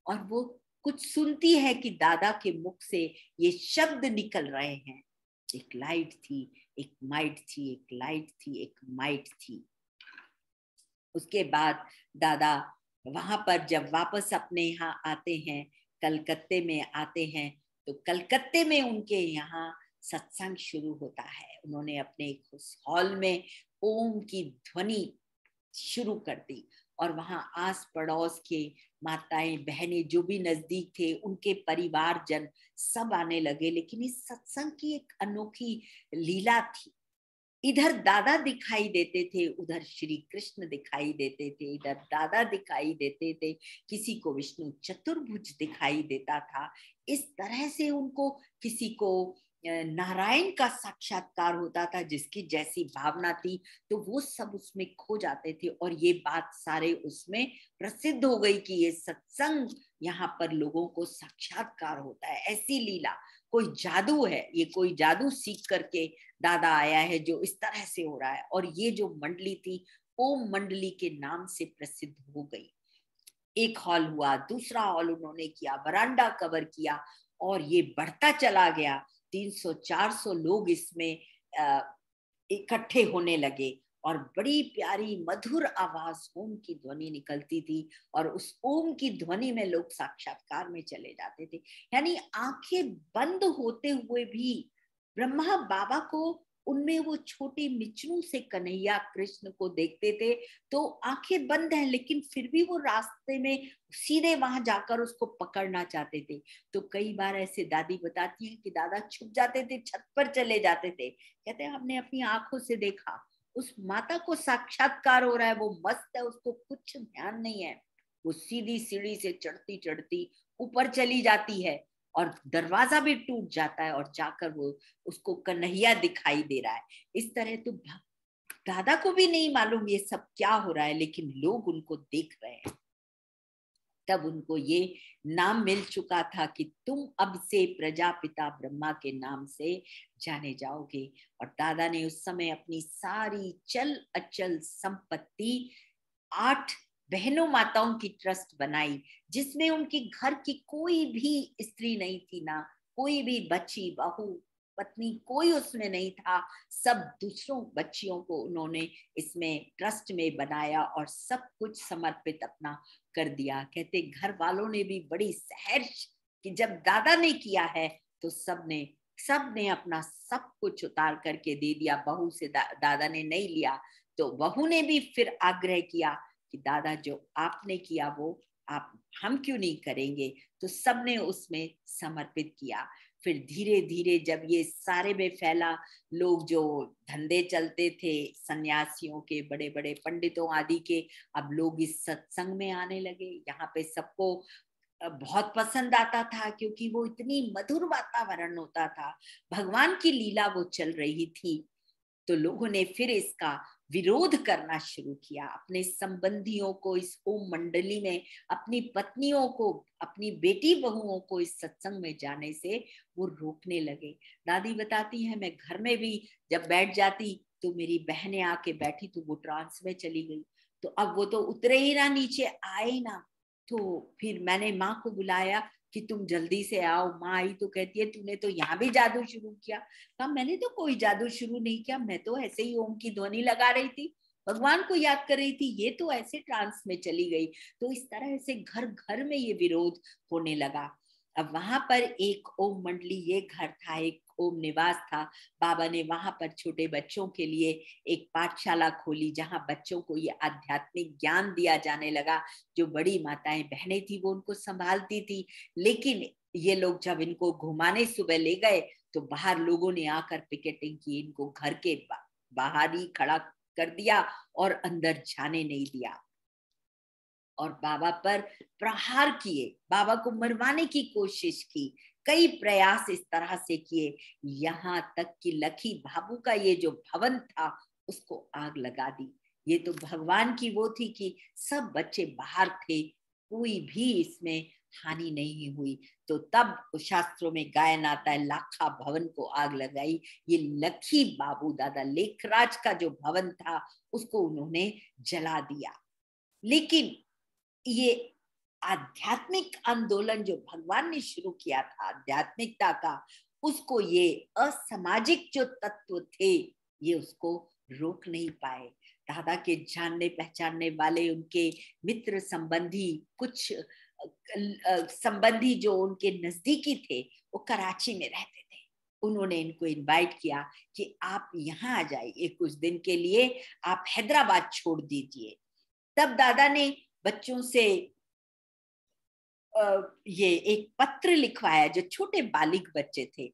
और वो कुछ सुनती है कि दादा के मुख से ये शब्द निकल रहे हैं, एक लाइट थी, एक माइट थी, एक लाइट थी, एक माइट थी। उसके बाद दादा वहां पर जब वापस अपने यहाँ आते हैं, कलकत्ते में आते हैं, तो कलकत्ते में उनके यहाँ सत्संग शुरू होता है। उन्होंने अपने उस हॉल में ओम की ध्वनि शुरू कर दी और वहां आस पड़ोस के माताएं बहनें जो भी नजदीक थे, उनके परिवारजन सब आने लगे। लेकिन इस सत्संग की एक अनोखी लीला थी। इधर दादा दिखाई देते थे, उधर श्री कृष्ण दिखाई देते थे, इधर दादा दिखाई देते थे, किसी को विष्णु चतुर्भुज दिखाई देता था। इस तरह से उनको, किसी को नारायण का साक्षात्कार होता था, जिसकी जैसी भावना थी तो वो सब उसमें खो जाते थे। और ये बात सारे उसमें प्रसिद्ध हो गई कि ये सत्संग, यहाँ पर लोगों को साक्षात्कार होता है, ऐसी लीला, कोई जादू है, ये कोई जादू सीख करके दादा आया है जो इस तरह से हो रहा है। और ये जो मंडली थी, ओम मंडली के नाम से प्रसिद्ध हो गई। एक हॉल हुआ, दूसरा हॉल उन्होंने किया, बरांडा कवर किया, और ये बढ़ता चला गया। 300-400 लोग इसमें इकट्ठे होने लगे, और बड़ी प्यारी मधुर आवाज ओम की ध्वनि निकलती थी, और उस ओम की ध्वनि में लोग साक्षात्कार में चले जाते थे। यानी आंखें बंद होते हुए भी ब्रह्मा बाबा को, उनमें वो छोटे मिचनू से कन्हैया कृष्ण को देखते थे, तो आंखें बंद हैं लेकिन फिर भी वो रास्ते में सीधे वहां जाकर उसको पकड़ना चाहते थे। तो कई बार ऐसे दादी बताती हैं कि दादा छुप जाते थे, छत पर चले जाते थे, कहते हैं हमने अपनी आंखों से देखा, उस माता को साक्षात्कार हो रहा है, वो मस्त है, उसको कुछ ध्यान नहीं है, वो सीधी सीढ़ी से चढ़ती चढ़ती ऊपर चली जाती है, और दरवाजा भी टूट जाता है, और जाकर वो, उसको कन्हैया दिखाई दे रहा है। इस तरह तो दादा को भी नहीं मालूम ये सब क्या हो रहा है, लेकिन लोग उनको देख रहे हैं। तब उनको ये नाम मिल चुका था कि तुम अब से प्रजापिता ब्रह्मा के नाम से जाने जाओगे। और दादा ने उस समय अपनी सारी चल अचल संपत्ति 8 बहनों माताओं की ट्रस्ट बनाई, जिसमें उनकी घर की कोई भी स्त्री नहीं थी, ना कोई भी बच्ची, बहू, पत्नी, कोई उसमें नहीं था। सब दूसरों बच्चियों को उन्होंने इसमें ट्रस्ट में बनाया, और सब कुछ समर्पित अपना कर दिया। कहते घर वालों ने भी बड़ी सहर्ष कि जब दादा ने किया है तो सबने अपना सब कुछ उतार करके दे दिया। बहू से दादा ने नहीं लिया, तो बहू ने भी फिर आग्रह किया कि दादा जो आपने किया वो आप, हम क्यों नहीं करेंगे। तो सबने उसमें समर्पित किया। फिर धीरे धीरे जब ये सारे में फैला, लोग जो धंधे चलते थे सन्यासियों के, बड़े बड़े पंडितों आदि के, अब लोग इस सत्संग में आने लगे। यहाँ पे सबको बहुत पसंद आता था, क्योंकि वो इतनी मधुर वातावरण होता था, भगवान की लीला वो चल रही थी। तो लोगों ने फिर इसका विरोध करना शुरू किया, अपने संबंधियों को इस ओम मंडली में, अपनी पत्नियों को, अपनी बेटी बहुओं को इस सत्संग में जाने से वो रोकने लगे। दादी बताती है, मैं घर में भी जब बैठ जाती तो मेरी बहनें आके बैठी तो वो ट्रांस में चली गई, तो अब वो तो उतरे ही ना, नीचे आए ना। तो फिर मैंने माँ को बुलाया कि तुम जल्दी से आओ। माँ आई तो कहती है तूने तो यहाँ भी जादू शुरू किया। कहा मैंने तो कोई जादू शुरू नहीं किया, मैं तो ऐसे ही ओम की ध्वनि लगा रही थी, भगवान को याद कर रही थी, ये तो ऐसे ट्रांस में चली गई। तो इस तरह से घर घर में ये विरोध होने लगा। अब वहां पर एक ओम मंडली, ये घर था, एक ओम निवास था। बाबा ने वहां पर छोटे बच्चों के लिए एक पाठशाला खोली, जहां बच्चों को ये आध्यात्मिक ज्ञान दिया जाने लगा। जो बड़ी माताएं बहनें थी वो उनको संभालती थी, लेकिन ये लोग जब इनको घुमाने सुबह ले गए तो बाहर लोगों ने आकर पिकेटिंग की, इनको घर के बाहर ही खड़ा कर दिया और अंदर जाने नहीं दिया, और बाबा पर प्रहार किए, बाबा को मरवाने की कोशिश की, कई प्रयास इस तरह से किए, यहाँ तक कि लखी बाबू का ये जो भवन था उसको आग लगा दी। ये तो भगवान की वो थी कि सब बच्चे बाहर थे, कोई भी इसमें हानि नहीं हुई। तो तब शास्त्रों में गायन आता है, लाखा भवन को आग लगाई। ये लखी बाबू दादा लेखराज का जो भवन था उसको उन्होंने जला दिया। लेकिन ये आध्यात्मिक आंदोलन जो भगवान ने शुरू किया था आध्यात्मिकता का, उसको ये असामाजिक जो तत्व थे ये उसको रोक नहीं पाए। दादा के जानने पहचानने वाले उनके मित्र संबंधी, कुछ संबंधी जो उनके नजदीकी थे वो कराची में रहते थे। उन्होंने इनको इनवाइट किया कि आप यहाँ आ जाइए कुछ दिन के लिए, आप हैदराबाद छोड़ दीजिए। तब दादा ने बच्चों से ये एक पत्र लिखवाया, जो छोटे बालिग बच्चे थे,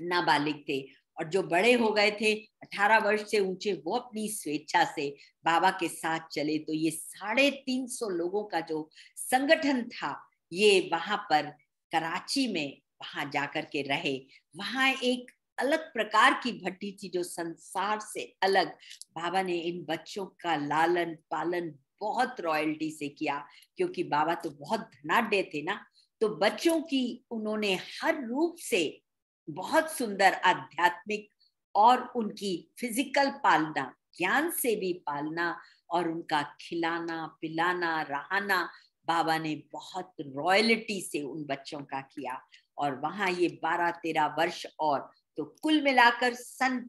नाबालिग थे, और जो बड़े हो गए थे 18 वर्ष से ऊंचे, वो अपनी स्वेच्छा से बाबा के साथ चले। तो ये 350 लोगों का जो संगठन था, ये वहां पर कराची में वहां जाकर के रहे। वहां एक अलग प्रकार की भट्टी थी जो संसार से अलग। बाबा ने इन बच्चों का लालन पालन बहुत रॉयल्टी से किया, क्योंकि बाबा तो बहुत धनाढ्य थे ना। तो बच्चों की उन्होंने हर रूप से बहुत सुंदर आध्यात्मिक और उनकी फिजिकल पालना, ज्ञान से भी पालना, और उनका खिलाना पिलाना रहाना बाबा ने बहुत रॉयल्टी से उन बच्चों का किया। और वहां ये 12-13 वर्ष, और तो कुल मिलाकर सन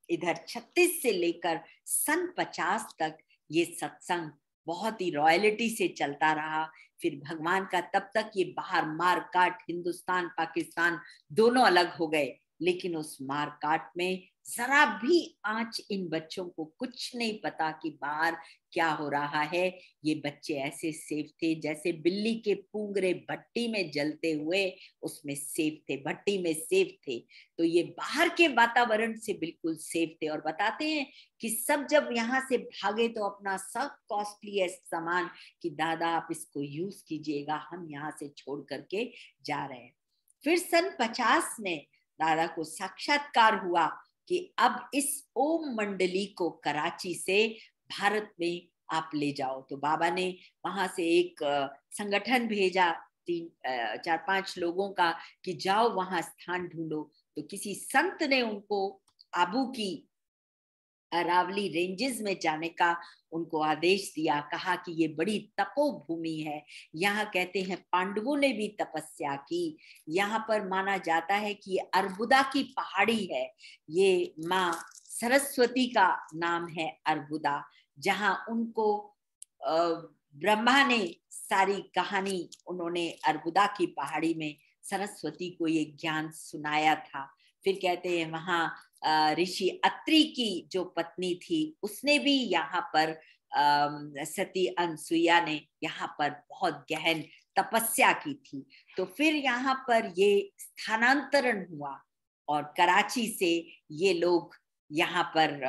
इधर 36 से लेकर सन 50 तक ये सत्संग बहुत ही रॉयल्टी से चलता रहा। फिर भगवान का तब तक ये बाहर मार काट, हिंदुस्तान पाकिस्तान दोनों अलग हो गए, लेकिन उस मार काट में जरा भी आंच इन बच्चों को कुछ नहीं पता कि बाहर क्या हो रहा है। ये बच्चे ऐसे सेफ थे जैसे बिल्ली के पूंगरे भट्टी में जलते हुए उसमें सेफ थे, भट्टी में सेफ थे। तो ये बाहर के वातावरण से बिल्कुल सेफ थे। और बताते हैं कि सब जब यहाँ से भागे तो अपना सब कॉस्टलीएस्ट सामान कि दादा आप इसको यूज कीजिएगा, हम यहाँ से छोड़ करके जा रहे हैं। फिर सन 50 में दादा को साक्षात्कार हुआ कि अब इस ओम मंडली को कराची से भारत में आप ले जाओ। तो बाबा ने वहां से एक संगठन भेजा 4-5 लोगों का कि जाओ वहां स्थान ढूंढो। तो किसी संत ने उनको आबू की अरावली रेंजेस में जाने का उनको आदेश दिया। कहा कि ये बड़ी तपोभूमि है, यहाँ कहते हैं पांडवों ने भी तपस्या की। यहाँ पर माना जाता है कि ये अर्बुदा की पहाड़ी है। ये माँ सरस्वती का नाम है अर्बुदा, जहाँ उनको ब्रह्मा ने सारी कहानी, उन्होंने अर्बुदा की पहाड़ी में सरस्वती को ये ज्ञान सुनाया था। फिर कहते हैं वहां ऋषि अत्रि की जो पत्नी थी उसने भी यहाँ पर सती अनसुईया ने यहाँ पर बहुत गहन तपस्या की थी। तो फिर यहाँ पर ये स्थानांतरण हुआ और कराची से ये लोग यहाँ पर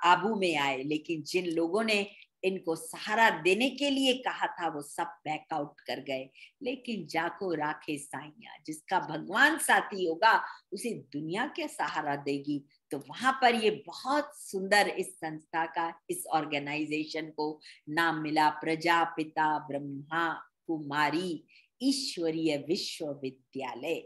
आबू में आए। लेकिन जिन लोगों ने इनको सहारा देने के लिए कहा था वो सब बैकआउट कर गए। लेकिन जाको राखे साइया, जिसका भगवान साथी होगा उसे दुनिया क्या सहारा देगी। तो वहां पर ये बहुत सुंदर इस संस्था का, इस ऑर्गेनाइजेशन को नाम मिला प्रजापिता ब्रह्मा कुमारी ईश्वरीय विश्वविद्यालय।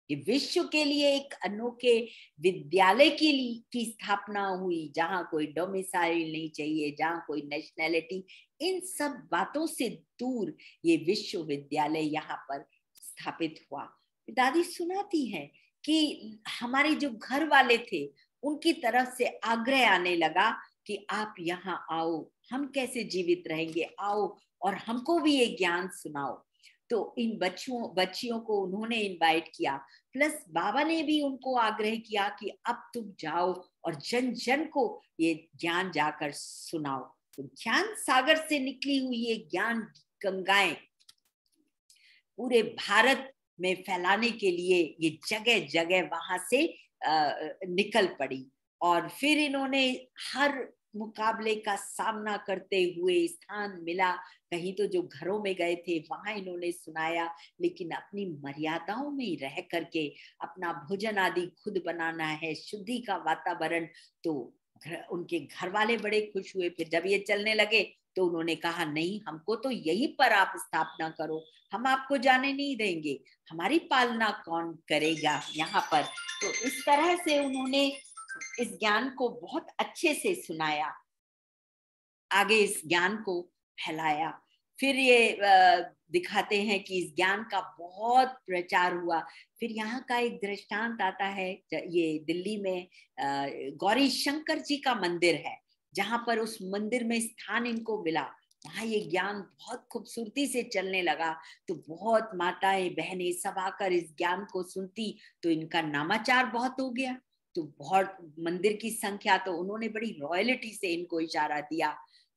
ये विश्व के लिए एक अनोखे विद्यालय की स्थापना हुई, जहां कोई डोमिसाइल नहीं चाहिए, जहां कोई नेशनैलिटी, इन सब बातों से दूर ये विश्वविद्यालय यहाँ पर स्थापित हुआ। दादी सुनाती है कि हमारे जो घर वाले थे उनकी तरफ से आग्रह आने लगा कि आप यहाँ आओ, हम कैसे जीवित रहेंगे, आओ और हमको भी ये ज्ञान सुनाओ। तो इन बच्चियों को उन्होंने इनवाइट किया, प्लस बाबा ने भी उनको आग्रह किया कि अब तुम जाओ और जन जन को ये ज्ञान जाकर सुनाओ। तो ज्ञान सागर से निकली हुई ये ज्ञान गंगाएं पूरे भारत में फैलाने के लिए ये जगह जगह वहां से निकल पड़ी। और फिर इन्होंने हर मुकाबले का सामना करते हुए स्थान मिला। कहीं तो जो घरों में गए थे वहां इन्होंने सुनाया, लेकिन अपनी मर्यादाओं में रह करके अपना भोजन आदि खुद बनाना है, शुद्धि का वातावरण। तो उनके घर वाले बड़े खुश हुए। फिर जब ये चलने लगे तो उन्होंने कहा नहीं, हमको तो यहीं पर आप स्थापना करो, हम आपको जाने नहीं देंगे, हमारी पालना कौन करेगा यहाँ पर। तो इस तरह से उन्होंने इस ज्ञान को बहुत अच्छे से सुनाया, आगे इस ज्ञान को फैलाया। फिर ये दिखाते हैं कि इस ज्ञान का बहुत प्रचार हुआ। फिर यहाँ का एक दृष्टांत आता है, ये दिल्ली में गौरी शंकर जी का मंदिर है, जहाँ पर उस मंदिर में स्थान इनको मिला। वहां ये ज्ञान बहुत खूबसूरती से चलने लगा। तो बहुत माताएं बहनें सब आकर इस ज्ञान को सुनती, तो इनका नामाचार बहुत हो गया। तो बहुत मंदिर की संख्या, तो उन्होंने बड़ी रॉयल्टी से इनको इशारा दिया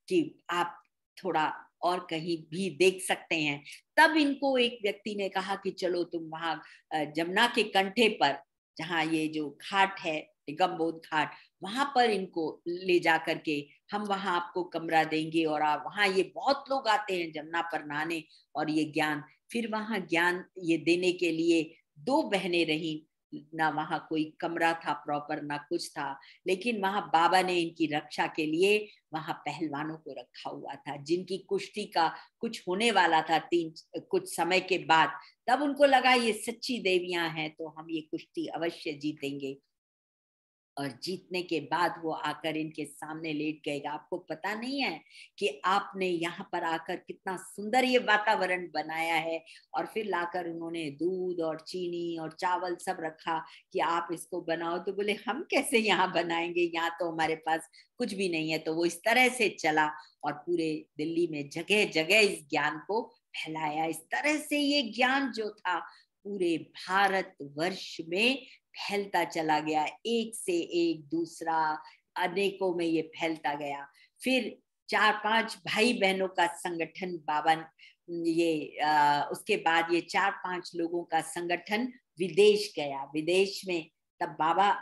कि आप थोड़ा और कहीं भी देख सकते हैं। तब इनको एक व्यक्ति ने कहा कि चलो तुम वहां जमुना के कंठे पर, जहाँ ये जो घाट है निगम बोध घाट, वहां पर इनको ले जा करके हम वहां आपको कमरा देंगे और आप वहां, ये बहुत लोग आते हैं जमुना पर नहाने और ये ज्ञान। फिर वहां ज्ञान ये देने के लिए 2 बहनें रही, ना वहां कोई कमरा था प्रॉपर ना कुछ था, लेकिन वहां बाबा ने इनकी रक्षा के लिए वहां पहलवानों को रखा हुआ था, जिनकी कुश्ती का कुछ होने वाला था कुछ समय के बाद। तब उनको लगा ये सच्ची देवियां हैं तो हम ये कुश्ती अवश्य जीतेंगे। और जीतने के बाद वो आकर इनके सामने लेट गए। आपको पता नहीं है कि आपने यहाँ पर आकर कितना सुंदर ये वातावरण बनाया है। और फिर लाकर उन्होंने दूध और चीनी और चावल सब रखा कि आप इसको बनाओ। तो बोले हम कैसे यहाँ बनाएंगे, यहाँ तो हमारे पास कुछ भी नहीं है। तो वो इस तरह से चला और पूरे दिल्ली में जगह जगह इस ज्ञान को फैलाया। इस तरह से ये ज्ञान जो था पूरे भारत वर्ष में फैलता चला गया, एक से एक दूसरा, अनेकों में ये फैलता गया। फिर 4-5 भाई बहनों का संगठन बाबा ये उसके बाद ये 4-5 लोगों का संगठन विदेश गया। विदेश में तब बाबा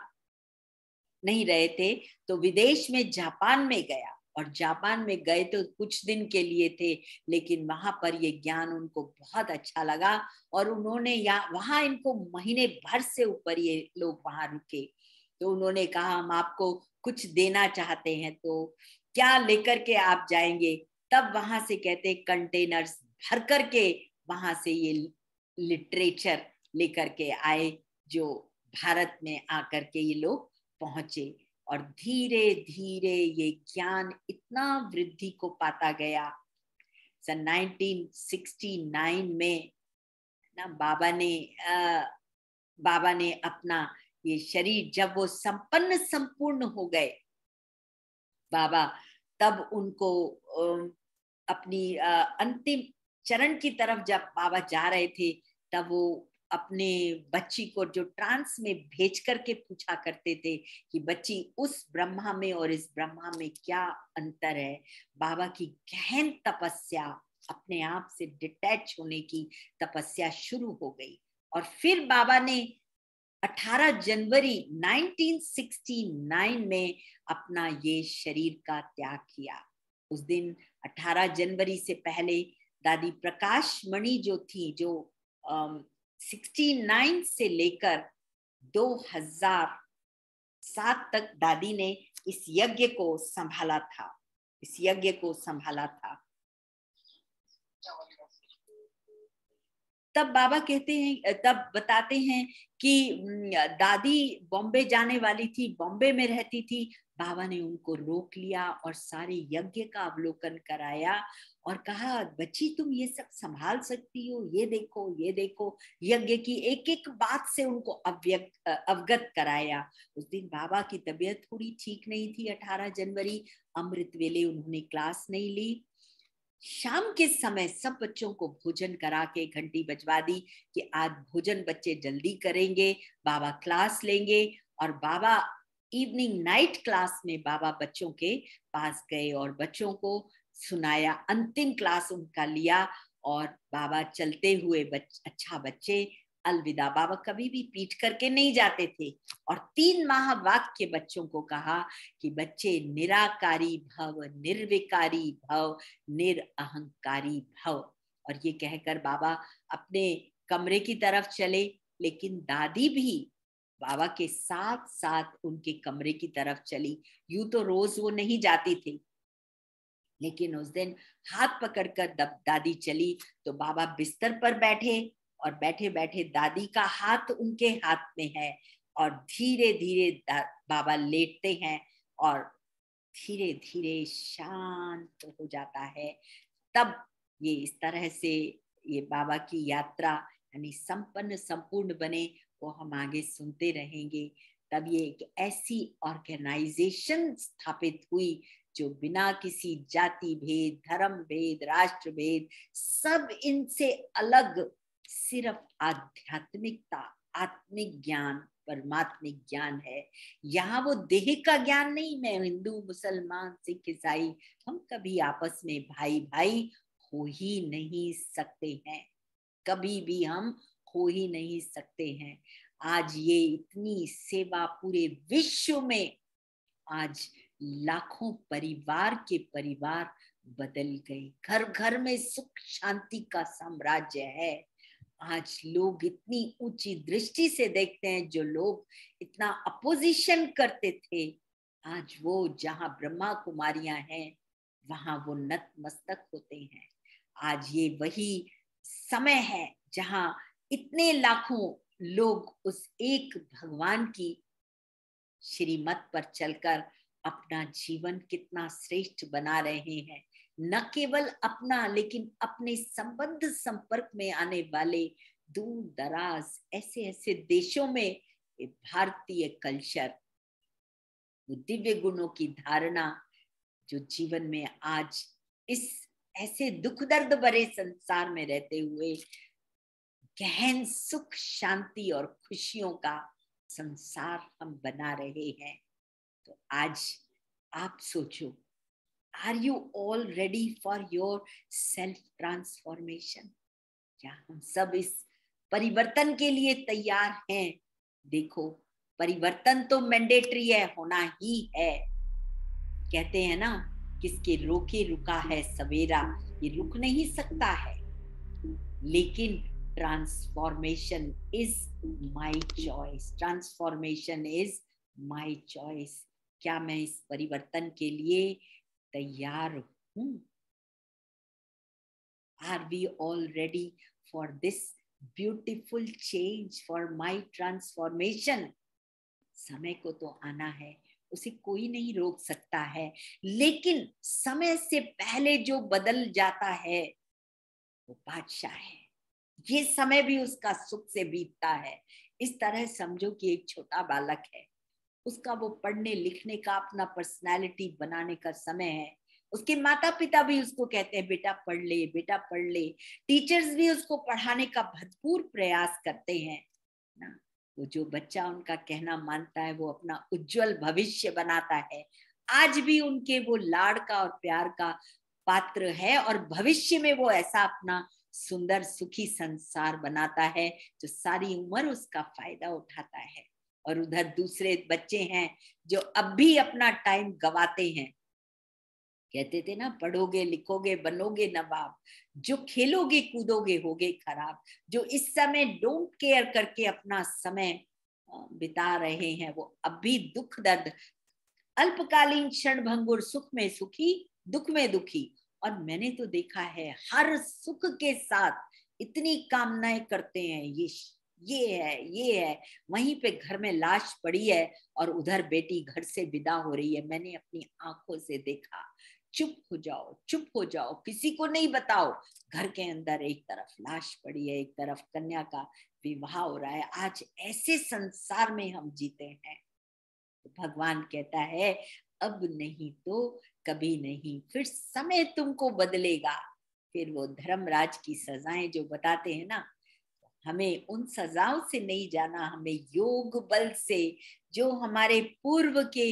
नहीं रहे थे, तो विदेश में जापान में गया। और जापान में गए तो कुछ दिन के लिए थे, लेकिन वहां पर ये ज्ञान उनको बहुत अच्छा लगा और उन्होंने वहां इनको महीने भर से ऊपर ये लोग वहां रुके। तो उन्होंने कहा हम आपको कुछ देना चाहते हैं, तो क्या लेकर के आप जाएंगे। तब वहां से कहते कंटेनर्स भर करके वहां से ये लिटरेचर लेकर के आए, जो भारत में आकर के ये लोग पहुंचे। और धीरे धीरे ये ज्ञान इतना वृद्धि को पाता गया। सन 1969 में ना बाबा ने अपना ये शरीर, जब वो संपूर्ण हो गए बाबा, तब उनको अपनी अंतिम चरण की तरफ जब बाबा जा रहे थे, तब वो अपने बच्ची को जो ट्रांस में भेज करके पूछा करते थे कि बच्ची उस ब्रह्मा में और इस ब्रह्मा में क्या अंतर है। बाबा की गहन तपस्या, अपने आप से डिटैच होने की तपस्या शुरू हो गई। और फिर बाबा ने 18 जनवरी 1969 में अपना ये शरीर का त्याग किया। उस दिन 18 जनवरी से पहले दादी प्रकाश मणि जो थी, जो 69 से लेकर 2007 तक दादी ने इस यज्ञ को संभाला था, इस यज्ञ को संभाला था। तब बाबा कहते हैं, तब बताते हैं कि दादी बॉम्बे जाने वाली थी, बॉम्बे में रहती थी। बाबा ने उनको रोक लिया और सारे यज्ञ का अवलोकन कराया और कहा बच्ची तुम ये सब संभाल सकती हो, ये देखो ये देखो। यज्ञ की एक एक बात से उनको अवगत कराया। उस दिन बाबा की तबीयत थोड़ी ठीक नहीं थी। 18 जनवरी अमृत वेले उन्होंने क्लास नहीं ली। शाम के समय सब बच्चों को भोजन करा के घंटी बजवा दी कि आज भोजन बच्चे जल्दी करेंगे, बाबा क्लास लेंगे। और बाबा इवनिंग नाइट क्लास में बाबा बच्चों के पास गए और बच्चों को सुनाया, अंतिम क्लास उनका लिया। और बाबा चलते हुए अच्छा बच्चे अलविदा। बाबा कभी भी पीट करके नहीं जाते थे। और 3 माह वाक्य बच्चों को कहा कि बच्चे निराकारी भव, निर्विकारी भव, निरअहंकारी भव। और ये कहकर बाबा अपने कमरे की तरफ चले, लेकिन दादी भी बाबा के साथ साथ उनके कमरे की तरफ चली। यूं तो रोज वो नहीं जाती थी, लेकिन उस दिन हाथ पकड़कर दादी चली तो बाबा बिस्तर पर बैठे और बैठे बैठे दादी का हाथ उनके हाथ में है और धीरे धीरे बाबा लेटते हैं और धीरे धीरे शांत हो जाता है। तब ये इस तरह से ये बाबा की यात्रा यानी संपन्न संपूर्ण बने, वो हम आगे सुनते रहेंगे। तब ये एक ऐसी ऑर्गेनाइजेशन स्थापित हुई जो बिना किसी जाति भेद, धर्म भेद, राष्ट्र भेद, सब इनसे अलग, सिर्फ आध्यात्मिकता, आत्मिक ज्ञान, परमात्मिक ज्ञान है। यहाँ वो देह का ज्ञान नहीं। मैं हिंदू, मुसलमान, सिख, ईसाई, हम कभी आपस में भाई भाई हो ही नहीं सकते हैं, कभी भी हम हो ही नहीं सकते हैं। आज ये इतनी सेवा पूरे विश्व में, आज लाखों परिवार के परिवार बदल गए, घर घर में सुख शांति का साम्राज्य है। आज लोग इतनी ऊंची दृष्टि से देखते हैं, जो लोग इतना अपोजिशन करते थे, आज वो जहां ब्रह्मा कुमारियां हैं वहां वो नतमस्तक होते हैं। आज ये वही समय है जहां इतने लाखों लोग उस एक भगवान की श्रीमत पर चलकर अपना जीवन कितना श्रेष्ठ बना रहे हैं। न केवल अपना, लेकिन अपने संबंध संपर्क में आने वाले दूर दराज ऐसे ऐसे देशों में भारतीय कल्चर, दिव्य गुणों की धारणा जो जीवन में आज इस ऐसे दुख दर्द भरे संसार में रहते हुए गहन सुख शांति और खुशियों का संसार हम बना रहे हैं। तो आज आप सोचो, are you all ready for your self transformation? क्या हम सब इस परिवर्तन के लिए तैयार हैं? देखो, परिवर्तन तो मैंडेटरी है, होना ही है। कहते हैं ना, किसके रोके रुका है सवेरा, ये रुक नहीं सकता है। लेकिन transformation is my choice, transformation is my choice. क्या मैं इस परिवर्तन के लिए तैयार हूं? Are we all ready for this beautiful change, for my transformation? समय को तो आना है, उसे कोई नहीं रोक सकता है, लेकिन समय से पहले जो बदल जाता है वो बादशाह है। ये समय भी उसका सुख से बीतता है। इस तरह समझो कि एक छोटा बालक है, उसका वो पढ़ने लिखने का, अपना पर्सनालिटी बनाने का समय है। उसके माता पिता भी उसको कहते हैं बेटा पढ़ ले, बेटा पढ़ ले। टीचर्स भी उसको पढ़ाने का भरपूर प्रयास करते हैं ना। वो जो बच्चा उनका कहना मानता है वो अपना उज्जवल भविष्य बनाता है। आज भी उनके वो लाड़ का और प्यार का पात्र है, और भविष्य में वो ऐसा अपना सुंदर सुखी संसार बनाता है जो सारी उम्र उसका फायदा उठाता है। और उधर दूसरे बच्चे हैं जो अब भी अपना टाइम गवाते हैं। कहते थे ना, पढ़ोगे लिखोगे बनोगे नवाब, जो खेलोगे कूदोगे होगे खराब। जो इस समय डोंट केयर करके अपना समय बिता रहे हैं, वो अब भी दुख दर्द, अल्पकालीन क्षण भंगुर, सुख में सुखी दुख में दुखी। और मैंने तो देखा है हर सुख के साथ इतनी कामनाएं करते हैं, ये है ये है, वहीं पे घर में लाश पड़ी है और उधर बेटी घर से विदा हो रही है। मैंने अपनी आंखों से देखा। चुप हो जाओ, चुप हो जाओ, किसी को नहीं बताओ। घर के अंदर एक तरफ लाश पड़ी है, एक तरफ कन्या का विवाह हो रहा है। आज ऐसे संसार में हम जीते हैं। तो भगवान कहता है अब नहीं तो कभी नहीं, फिर समय तुमको बदलेगा। फिर वो धर्मराज की सजाएं जो बताते हैं ना, हमें उन सजाओं से नहीं जाना, हमें योग बल से, जो हमारे पूर्व के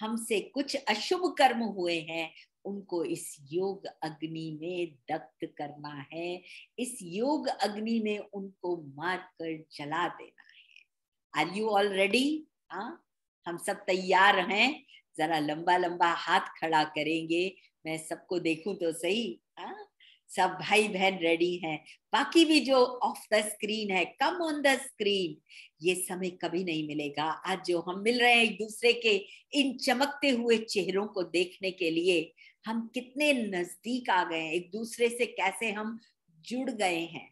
हमसे कुछ अशुभ कर्म हुए हैं, उनको इस योग अग्नि में दग्ध करना है। इस योग अग्नि में उनको मार कर जला देना है। Are you all ready? हाँ, हम सब तैयार हैं? जरा लंबा लंबा हाथ खड़ा करेंगे, मैं सबको देखूं तो सही। हाँ, सब भाई बहन रेडी हैं। बाकी भी जो ऑफ द स्क्रीन है, कम ऑन द स्क्रीन। ये समय कभी नहीं मिलेगा। आज जो हम मिल रहे हैं एक दूसरे के इन चमकते हुए चेहरों को देखने के लिए, हम कितने नजदीक आ गए हैं, एक दूसरे से कैसे हम जुड़ गए हैं।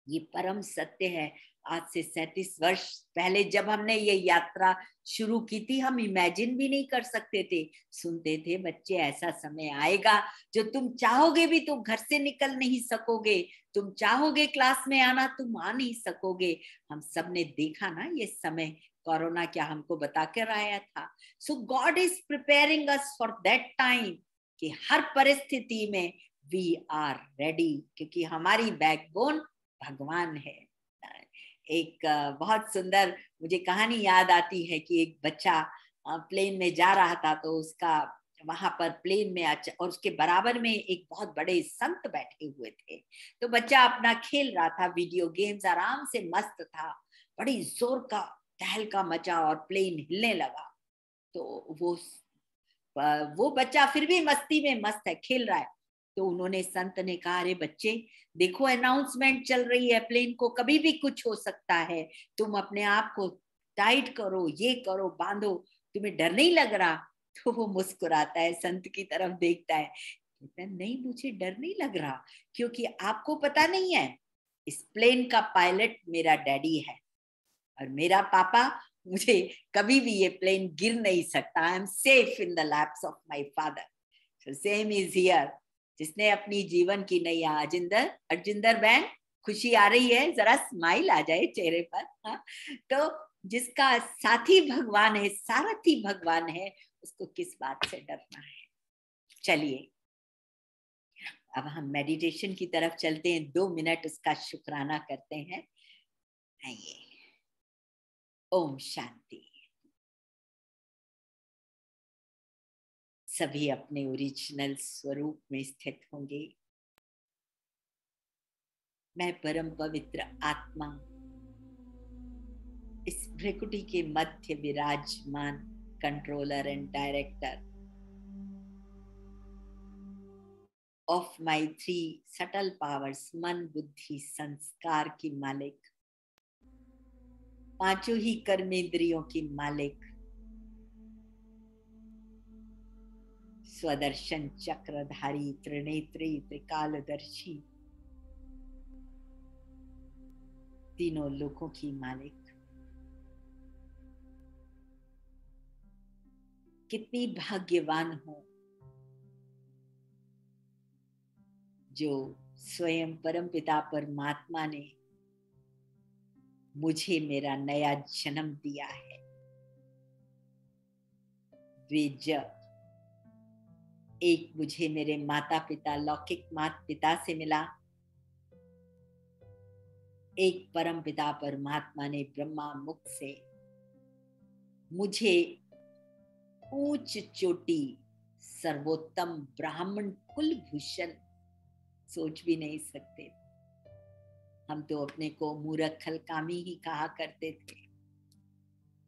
ये परम सत्य है। आज से 37 वर्ष पहले जब हमने ये यात्रा शुरू की थी, हम इमेजिन भी नहीं कर सकते थे। सुनते थे बच्चे ऐसा समय आएगा जो तुम चाहोगे भी तो घर से निकल नहीं सकोगे, तुम चाहोगे क्लास में आना तुम आ नहीं सकोगे। हम सब ने देखा ना ये समय, कोरोना क्या हमको बता कर आया था। So God is preparing us for that time कि हर परिस्थिति में वी आर रेडी, क्योंकि हमारी बैकबोन भगवान है। एक बहुत सुंदर मुझे कहानी याद आती है कि एक बच्चा प्लेन में जा रहा था, तो उसका वहां पर प्लेन में और उसके बराबर में एक बहुत बड़े संत बैठे हुए थे। तो बच्चा अपना खेल रहा था वीडियो गेम्स, आराम से मस्त था। बड़ी जोर का तहलका मचा और प्लेन हिलने लगा। तो वो बच्चा फिर भी मस्ती में मस्त है, खेल रहा है। तो उन्होंने, संत ने कहा, अरे बच्चे देखो, अनाउंसमेंट चल रही है, प्लेन को कभी भी कुछ हो सकता है, तुम अपने आप को टाइट करो, ये करो, बांधो, तुम्हें डर नहीं लग रहा? तो वो मुस्कुराता है, संत की तरफ देखता है, कहता है, नहीं मुझे डर नहीं लग रहा, क्योंकि आपको पता नहीं है, इस प्लेन का पायलट मेरा डैडी है और मेरा पापा, मुझे कभी भी ये प्लेन गिर नहीं सकता। I am safe in the lapse of my father. So same is here. जिसने अपनी जीवन की नैया, अर्जिंदर बहन, खुशी आ रही है, जरा स्माइल आ जाए चेहरे पर। हाँ, तो जिसका साथी भगवान है, सारथी भगवान है, उसको किस बात से डरना है। चलिए अब हम मेडिटेशन की तरफ चलते हैं, 2 मिनट उसका शुक्राना करते हैं। आइए। ओम शांति। सभी अपने ओरिजिनल स्वरूप में स्थित होंगे। मैं परम पवित्र आत्मा इस भ्रिकुटी के मध्य विराजमान controller and director of my 3 subtle powers, मन, बुद्धि, संस्कार की मालिक, 5 ही कर्मेंद्रियों की मालिक, स्वदर्शन चक्रधारी, त्रिनेत्री, त्रिकालदर्शी, तीनों लोकों की मालिक। कितनी भाग्यवान हो जो स्वयं परमपिता परमात्मा ने मुझे मेरा नया जन्म दिया है। वे एक मुझे मेरे माता पिता, लौकिक माता पिता से मिला, एक परम पिता परमात्मा ने ब्रह्मा मुख से मुझे ऊंच चोटी, सर्वोत्तम ब्राह्मण कुलभूषण, सोच भी नहीं सकते। हम तो अपने को मूर्ख खलकामी ही कहा करते थे,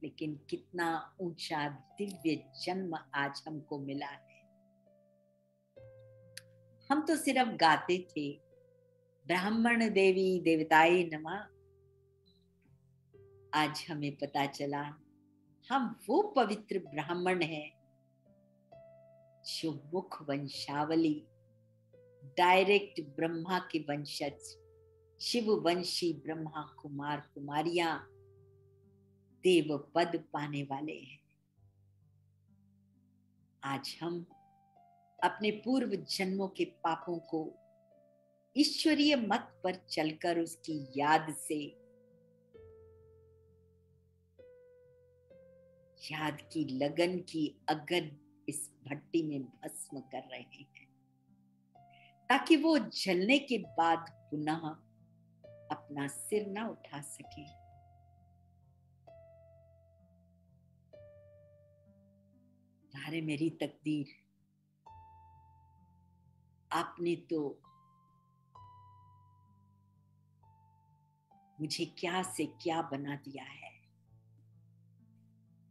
लेकिन कितना ऊंचा दिव्य जन्म आज हमको मिला है। हम तो सिर्फ गाते थे, ब्राह्मण देवी देवताई नमः। आज हमें पता चला हम वो पवित्र ब्राह्मण हैं जो मुख वंशावली, डायरेक्ट ब्रह्मा के वंशज, शिव वंशी ब्रह्मा कुमार कुमारियां देव पद पाने वाले हैं। आज हम अपने पूर्व जन्मों के पापों को ईश्वरीय मत पर चलकर उसकी याद से, याद की लगन की अगन इस भट्टी में भस्म कर रहे हैं, ताकि वो जलने के बाद पुनः अपना सिर ना उठा सके। अरे मेरी तकदीर, आपने तो मुझे क्या से क्या बना दिया है।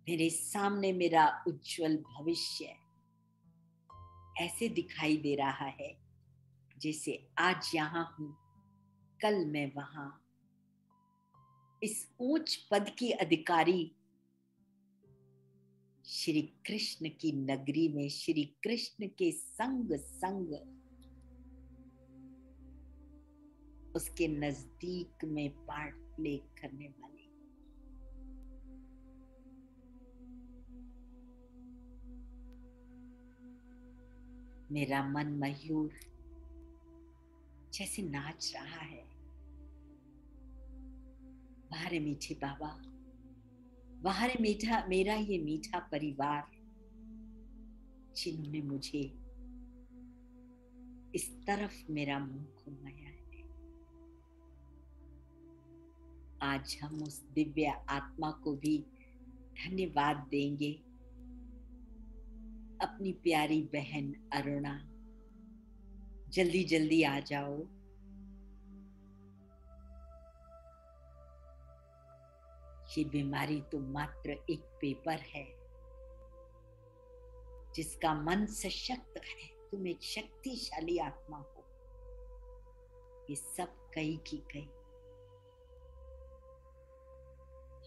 मेरे सामने मेरा उज्जवल भविष्य ऐसे दिखाई दे रहा है जैसे आज यहाँ हूं, कल मैं वहां। इस ऊंच पद की अधिकारी श्री कृष्ण की नगरी में, श्री कृष्ण के संग संग उसके नजदीक में पार्ट प्ले करने वाली। मेरा मन मयूर जैसे नाच रहा है। वहां रे मीठे बाबा, वहां रे मीठा, मेरा ये मीठा परिवार, जिन्होंने मुझे इस तरफ मेरा मुंह घुमाया है। आज हम उस दिव्य आत्मा को भी धन्यवाद देंगे। अपनी प्यारी बहन अरुणा, जल्दी जल्दी आ जाओ। ये बीमारी तो मात्र एक पेपर है। जिसका मन सशक्त है, तुम एक शक्तिशाली आत्मा हो। ये सब कई की कई।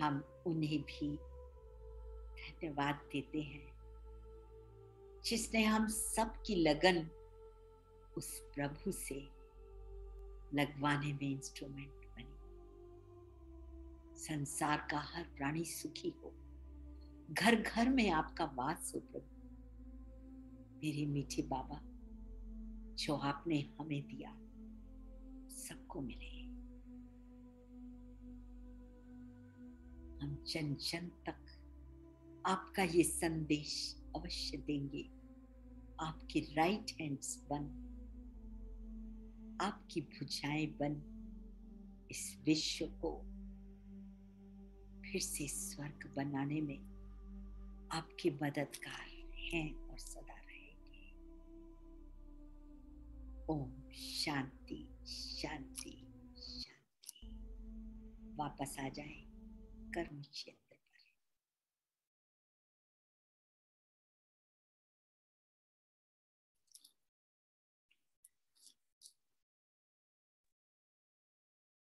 हम उन्हें भी धन्यवाद देते हैं जिसने हम सब की लगन उस प्रभु से लगवाने में इंस्ट्रूमेंट बनी। संसार का हर प्राणी सुखी हो, घर घर में आपका वास हो प्रभु। मेरे मीठे बाबा, जो आपने हमें दिया सबको मिले। हम जन जन तक आपका ये संदेश अवश्य देंगे। आपकी राइट हैंड्स बन, आपकी भुजाएं बन, इस विश्व को फिर से स्वर्ग बनाने में आपके मददगार हैं और सदा रहेंगे। ओम शांति शांति शांति। वापस आ जाए कर्म क्षेत्र।